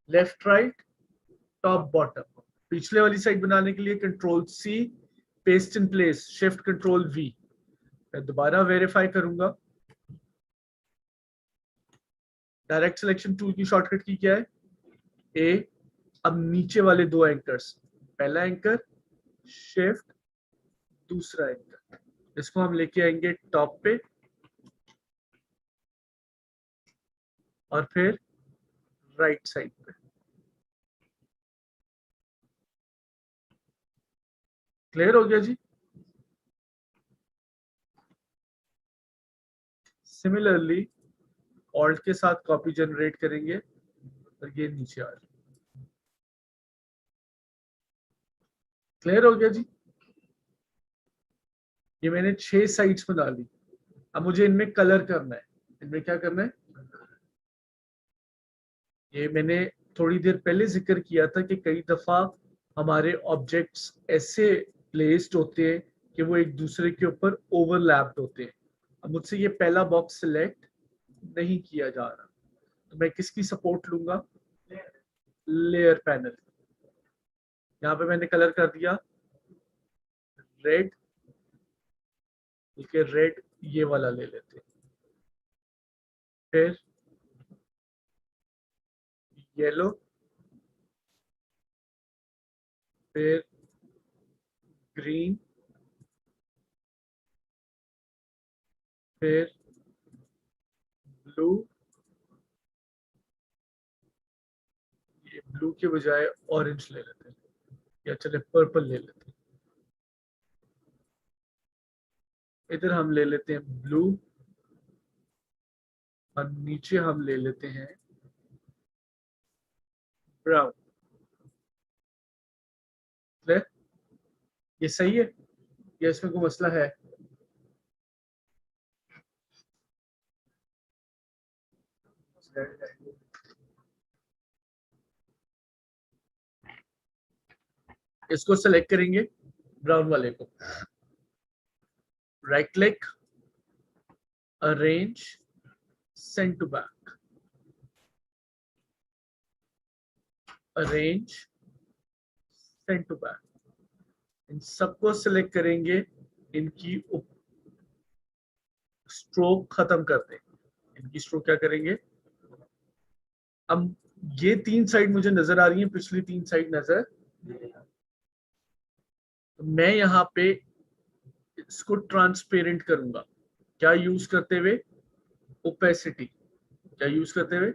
left right, top bottom. पिछले वाली साइड बनाने के लिए control C, paste in place, shift control V. मैं दोबारा वेरीफाई करूंगा। डायरेक्ट सिलेक्शन टूल की शॉर्टकट की क्या है? ए। अब नीचे वाले दो एंकर्स, पहला एंकर, शिफ्ट, दूसरा एंकर, इसको हम लेके आएंगे टॉप पे और फिर राइट साइड पे। क्लियर हो गया जी? सिमिलरली ऑल्ट के साथ कॉपी जनरेट करेंगे और ये नीचे आ जाए। क्लियर हो गया जी? ये मैंने 6 साइड्स बना ली। अब मुझे इनमें कलर करना है। इनमें क्या करना है? ये मैंने थोड़ी देर पहले जिक्र किया था कि कई दफा हमारे ऑब्जेक्ट्स ऐसे प्लेस्ड होते हैं कि वो एक दूसरे के ऊपर ओवरलैप्ड होते हैं। अब मुझसे ये पहला बॉक्स सिलेक्ट नहीं किया जा रहा, तो मैं किसकी सपोर्ट लूंगा? Layer panel. यहाँ पे मैंने कलर कर दिया रेड, बल्कि रेड ये वाला ले लेते हैं, फिर येलो, फिर ग्रीन, फिर ब्लू, ये ब्लू के बजाय ऑरेंज ले लेते हैं, या चले पर्पल ले लेते हैं। इधर हम ले लेते हैं ब्लू और नीचे हम ले लेते हैं ब्राउन। ये सही है या इसमें कोई मसला है? इसको सेलेक्ट करेंगे ब्राउन वाले को, right click, arrange, send to back, arrange, send to back. इन सबको सिलेक्ट करेंगे, इनकी स्ट्रोक खत्म कर देंगे। इनकी स्ट्रोक क्या करेंगे? अब ये 3 साइड मुझे नजर आ रही है, पिछली 3 साइड नजर, तो मैं यहाँ पे इसको ट्रांसपेरेंट करूंगा। क्या यूज करते हुए? ओपेसिटी। क्या यूज करते हुए?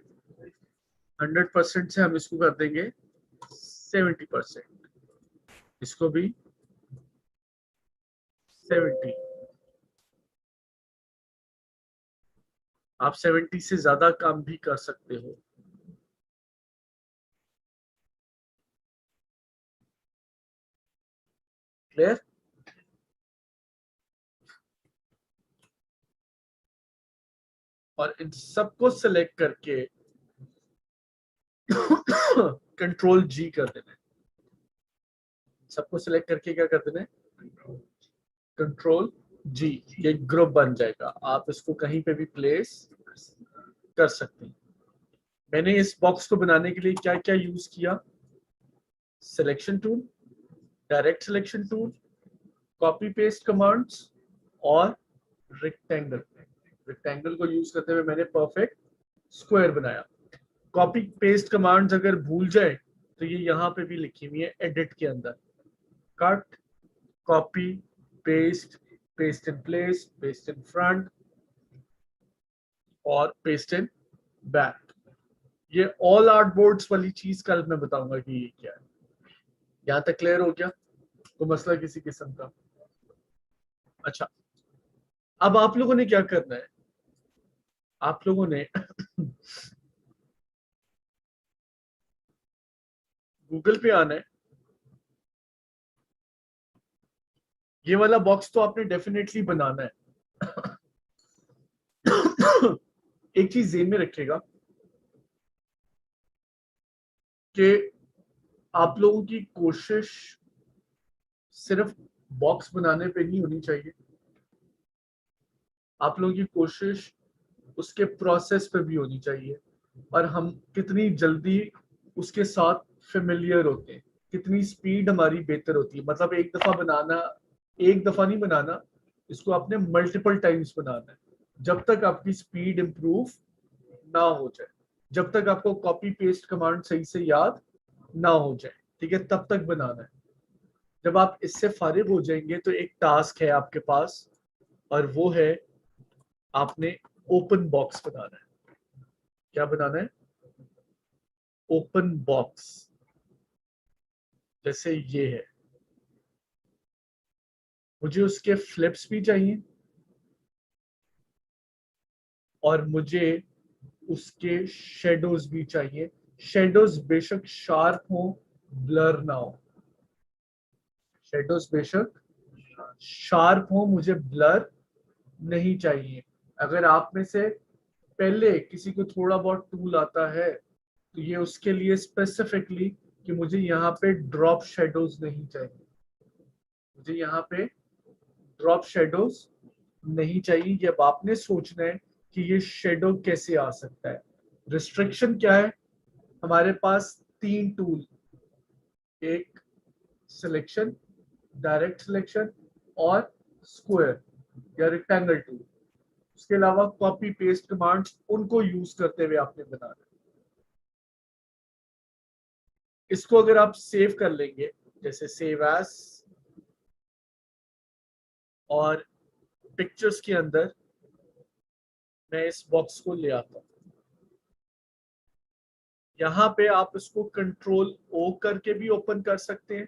100% से हम इसको कर देंगे 70%, इसको भी 70। आप 70 से ज्यादा काम भी कर सकते हो। क्लियर? और इन सबको सिलेक्ट करके कंट्रोल जी कर देना है। सबको सिलेक्ट करके क्या कर देना है? कंट्रोल जी। ये ग्रुप बन जाएगा, आप इसको कहीं पे भी प्लेस कर सकते हैं। मैंने इस बॉक्स को बनाने के लिए क्या क्या यूज किया? Selection tool, direct selection tool, copy paste commands और रेक्टेंगल। रेक्टेंगल को यूज करते हुए मैंने परफेक्ट स्क्वायर बनाया। कॉपी पेस्ट कमांड्स अगर भूल जाए तो ये यहाँ पे भी लिखी हुई है एडिट के अंदर, cut, copy, paste, paste in place, paste in front और पेस्ट इन बैक। ये ऑल आर्ट बोर्ड्स वाली चीज कल मैं बताऊंगा कि ये क्या है। यहां तक क्लियर हो गया? तो मसला किसी किस्म का? अच्छा, अब आप लोगों ने क्या करना है? आप लोगों ने गूगल पे आना है। ये वाला बॉक्स तो आपने डेफिनेटली बनाना है। एक चीज ज़हन में रखिएगा कि आप लोगों की कोशिश सिर्फ बॉक्स बनाने पे नहीं होनी चाहिए, आप लोगों की कोशिश उसके प्रोसेस पे भी होनी चाहिए और हम कितनी जल्दी उसके साथ फेमिलियर होते हैं। कितनी स्पीड हमारी बेहतर होती है। मतलब एक दफा बनाना, एक दफा नहीं बनाना, इसको आपने मल्टीपल टाइम्स बनाना है, जब तक आपकी स्पीड इंप्रूव ना हो जाए, जब तक आपको कॉपी पेस्ट कमांड सही से याद ना हो जाए, ठीक है, तब तक बनाना है। जब आप इससे फारिग हो जाएंगे तो एक टास्क है आपके पास, और वो है आपने ओपन बॉक्स बनाना है। क्या बनाना है? Open box. जैसे ये है, मुझे उसके फ्लिप्स भी चाहिए और मुझे उसके शेडोज भी चाहिए। शेडोज बेशक शार्प हो, ब्लर ना हो। शेडोज बेशक शार्प हो, मुझे ब्लर नहीं चाहिए। अगर आप में से पहले किसी को थोड़ा बहुत टूल आता है तो ये उसके लिए स्पेसिफिकली कि मुझे यहाँ पे ड्रॉप शेडोज नहीं चाहिए, मुझे यहाँ पे ड्रॉप शेडोज नहीं चाहिए। ये अब आपने सोचना है कि ये शेडो कैसे आ सकता है। रिस्ट्रिक्शन क्या है? हमारे पास तीन टूल, एक सिलेक्शन, डायरेक्ट सिलेक्शन और स्क्वायर या रेक्टेंगल टूल। उसके अलावा कॉपी पेस्ट कमांड्स, उनको यूज करते हुए आपने बनाना है। इसको अगर आप सेव कर लेंगे, जैसे सेव एज, और पिक्चर्स के अंदर मैं इस बॉक्स को ले आता हूं। यहाँ पे आप इसको कंट्रोल ओ करके भी ओपन कर सकते हैं,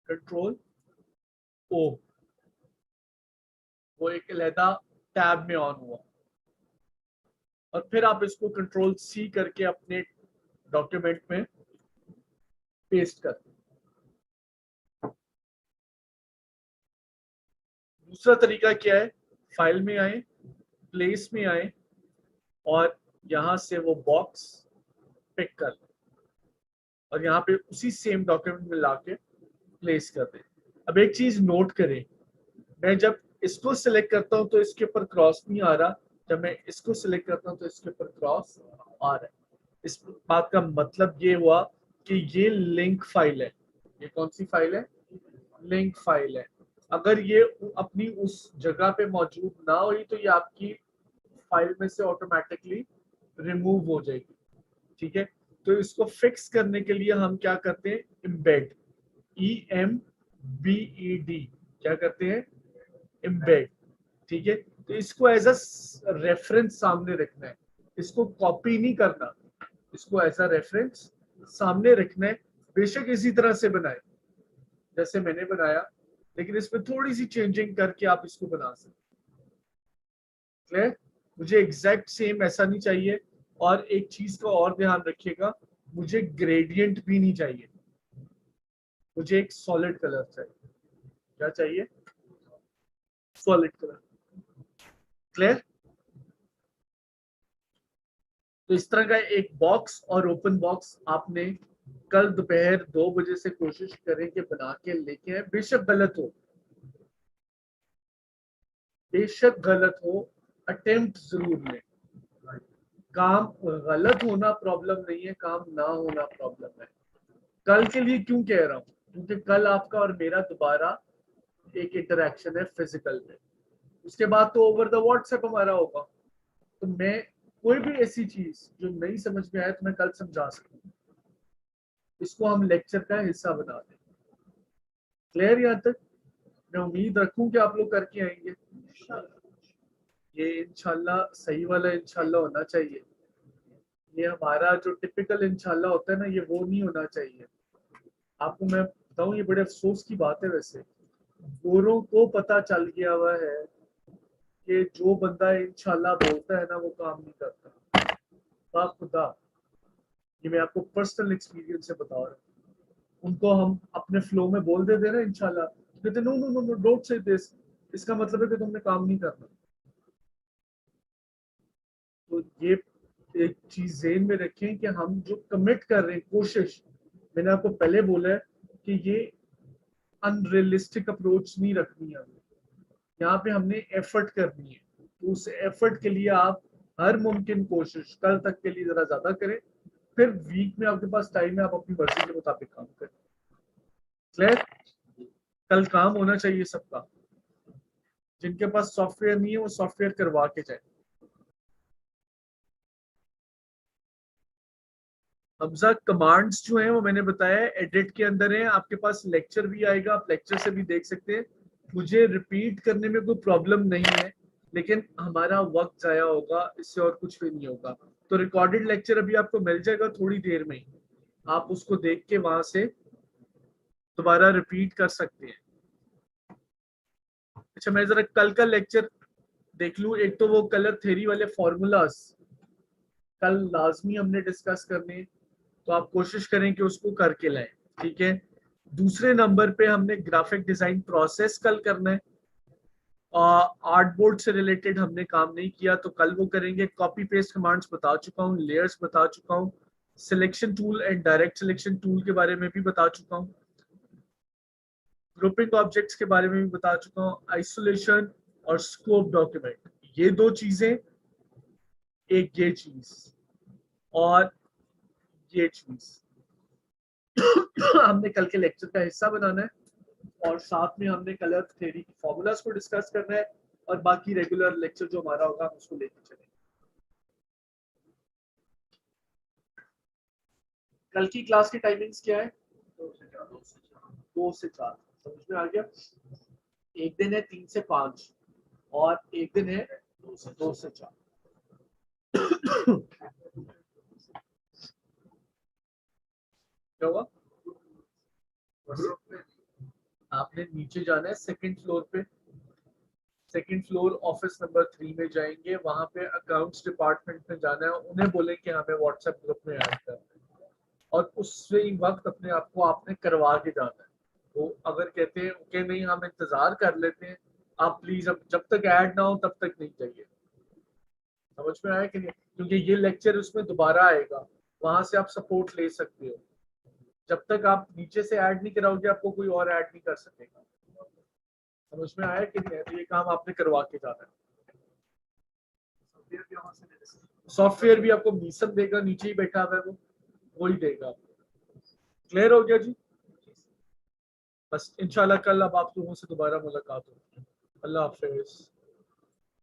कंट्रोल ओ, वो एक अलहदा टैब में ऑन हुआ। और फिर आप इसको कंट्रोल सी करके अपने डॉक्यूमेंट में पेस्ट कर दें। दूसरा तरीका क्या है? फाइल में आए, प्लेस में आए, और यहां से वो बॉक्स पिक कर लें और यहाँ पे उसी सेम डॉक्यूमेंट में लाके प्लेस कर दें। अब एक चीज नोट करें, मैं जब इसको सिलेक्ट करता हूं तो इसके ऊपर क्रॉस नहीं आ रहा, जब मैं इसको सिलेक्ट करता हूं तो इसके ऊपर क्रॉस आ रहा है। इस बात का मतलब ये हुआ कि ये लिंक फाइल है। ये कौन सी फाइल है? लिंक फाइल है। अगर ये अपनी उस जगह पे मौजूद ना हुई तो ये आपकी फाइल में से ऑटोमेटिकली रिमूव हो जाएगी, ठीक है। तो इसको फिक्स करने के लिए हम क्या करते हैं? एम्बेड, EMBED, क्या करते हैं? एम्बेड, ठीक है। तो इसको एज अ रेफरेंस सामने रखना है, इसको कॉपी नहीं करना, इसको एज अ रेफरेंस सामने रखना है। बेशक इसी तरह से बनाए जैसे मैंने बनाया, लेकिन इसमें थोड़ी सी चेंजिंग करके आप इसको बना सकते हैं। मुझे एग्जैक्ट सेम ऐसा नहीं चाहिए। और एक चीज का और ध्यान रखिएगा, मुझे ग्रेडियंट भी नहीं चाहिए, मुझे एक सॉलिड कलर चाहिए। क्या चाहिए? Solid colour. क्लियर? तो इस तरह का एक बॉक्स और ओपन बॉक्स आपने कल दोपहर 2 बजे से कोशिश करें कि बना के लेके आए। बेशक गलत हो, बेशक गलत हो, अटेम्प्ट जरूर लें। काम गलत होना प्रॉब्लम नहीं है, काम ना होना प्रॉब्लम है। कल के लिए क्यों कह रहा हूँ? क्योंकि कल आपका और मेरा दोबारा एक इंटरेक्शन है फिजिकल में। उसके बाद तो ओवर द व्हाट्सएप हमारा होगा। तो मैं कोई भी ऐसी चीज जो नहीं समझ में आए तो मैं कल समझा सकूँ, इसको हम लेक्चर का हिस्सा बना दें। क्लियर यहाँ तक? मैं उम्मीद रखूं कि आप लोग करके आएंगे। ये इंशाल्लाह सही वाला इंशाल्लाह होना चाहिए। ये हमारा जो टिपिकल इंशाल्लाह होता है ना, ये वो नहीं होना चाहिए। आपको मैं बताऊं, ये बड़े अफसोस की बात है वैसे, गोरों को पता चल गया हुआ है कि जो बंदा इंशाल्लाह बोलता है ना वो काम नहीं करता। वाह खुदा, ये मैं आपको पर्सनल एक्सपीरियंस से बता रहा हूँ। उनको हम अपने फ्लो में बोल देते ना इंशाल्लाह, तो कहते no no no no don't say this, इसका मतलब है कि तुमने काम नहीं करना। तो ये एक चीज ज़हन में रखें कि हम जो कमिट कर रहे हैं, कोशिश, मैंने आपको पहले बोला है कि ये अनरियलिस्टिक अप्रोच नहीं रखनी है हमें। यहाँ पे हमने एफर्ट करनी है, तो उस एफर्ट के लिए आप हर मुमकिन कोशिश कल तक के लिए जरा ज्यादा करें, फिर वीक में आपके पास टाइम है, आप अपनी मर्जी के मुताबिक काम करें। क्लियर? कल काम होना चाहिए सबका। जिनके पास सॉफ्टवेयर नहीं है वो सॉफ्टवेयर करवा के जाए। हमजा कमांड्स जो हैं वो मैंने बताया एडिट के अंदर है, आपके पास लेक्चर भी आएगा, आप लेक्चर से भी देख सकते हैं। मुझे रिपीट करने में कोई प्रॉब्लम नहीं है, लेकिन हमारा वक्त जाया होगा, इससे और कुछ भी नहीं होगा। तो रिकॉर्डेड लेक्चर अभी आपको मिल जाएगा थोड़ी देर में ही, आप उसको देख के वहां से दोबारा रिपीट कर सकते हैं। अच्छा, मैं जरा कल का लेक्चर देख लूं। एक तो वो कलर थ्योरी वाले फॉर्मूलाज कल लाजमी हमने डिस्कस करने, तो आप कोशिश करें कि उसको करके लाएं, ठीक है। दूसरे नंबर पे हमने ग्राफिक डिजाइन प्रोसेस कल करना है। आर्ट बोर्ड से रिलेटेड हमने काम नहीं किया तो कल वो करेंगे। कॉपी पेस्ट कमांड्स बता चुका हूँ, लेयर्स बता चुका हूँ, selection tool and direct selection tool के बारे में भी बता चुका हूँ, ग्रुपिंग ऑब्जेक्ट्स के बारे में भी बता चुका हूँ, आइसोलेशन और स्कोप डॉक्यूमेंट, ये दो चीजें, एक ये चीज और ये चीज हमने कल के लेक्चर का हिस्सा बनाना है, और साथ में हमने कलर थ्योरी की फॉर्मूलाज को डिस्कस करना है, और बाकी रेगुलर लेक्चर जो हमारा होगा हम उसको लेके चलेंगे। कल की क्लास की टाइमिंग्स क्या है? 2 से 4। समझ में आ गया? एक दिन है 3 से 5 और एक दिन है 2 से 4। क्या हुआ? आपने नीचे जाना है सेकंड फ्लोर पे, सेकंड फ्लोर ऑफिस नंबर 3 में जाएंगे, वहां पे अकाउंट्स डिपार्टमेंट में जाना है, उन्हें बोले कि हमें व्हाट्सएप ग्रुप में ऐड करना है, और उससे वक्त अपने आप को आपने करवा के जाना है। वो अगर कहते हैं कि नहीं हम इंतजार कर लेते हैं, आप प्लीज अब जब तक ऐड ना हो तब तक नहीं चाहिए। समझ में आया कि नहीं? क्योंकि ये लेक्चर उसमें दोबारा आएगा, वहां से आप सपोर्ट ले सकते हो। जब तक आप नीचे से ऐड नहीं कराओगे आपको कोई और ऐड नहीं कर सकेगा। समझ में आया कि नहीं? तो ये काम आपने करवा के जाना है। सॉफ्टवेयर भी आपको मीसम देगा, नीचे ही बैठा हुआ है वो, वही देगा आपको। क्लियर हो गया जी? बस इंशाल्लाह कल अब आप लोगों से दोबारा मुलाकात होगी। अल्लाह हाफिज।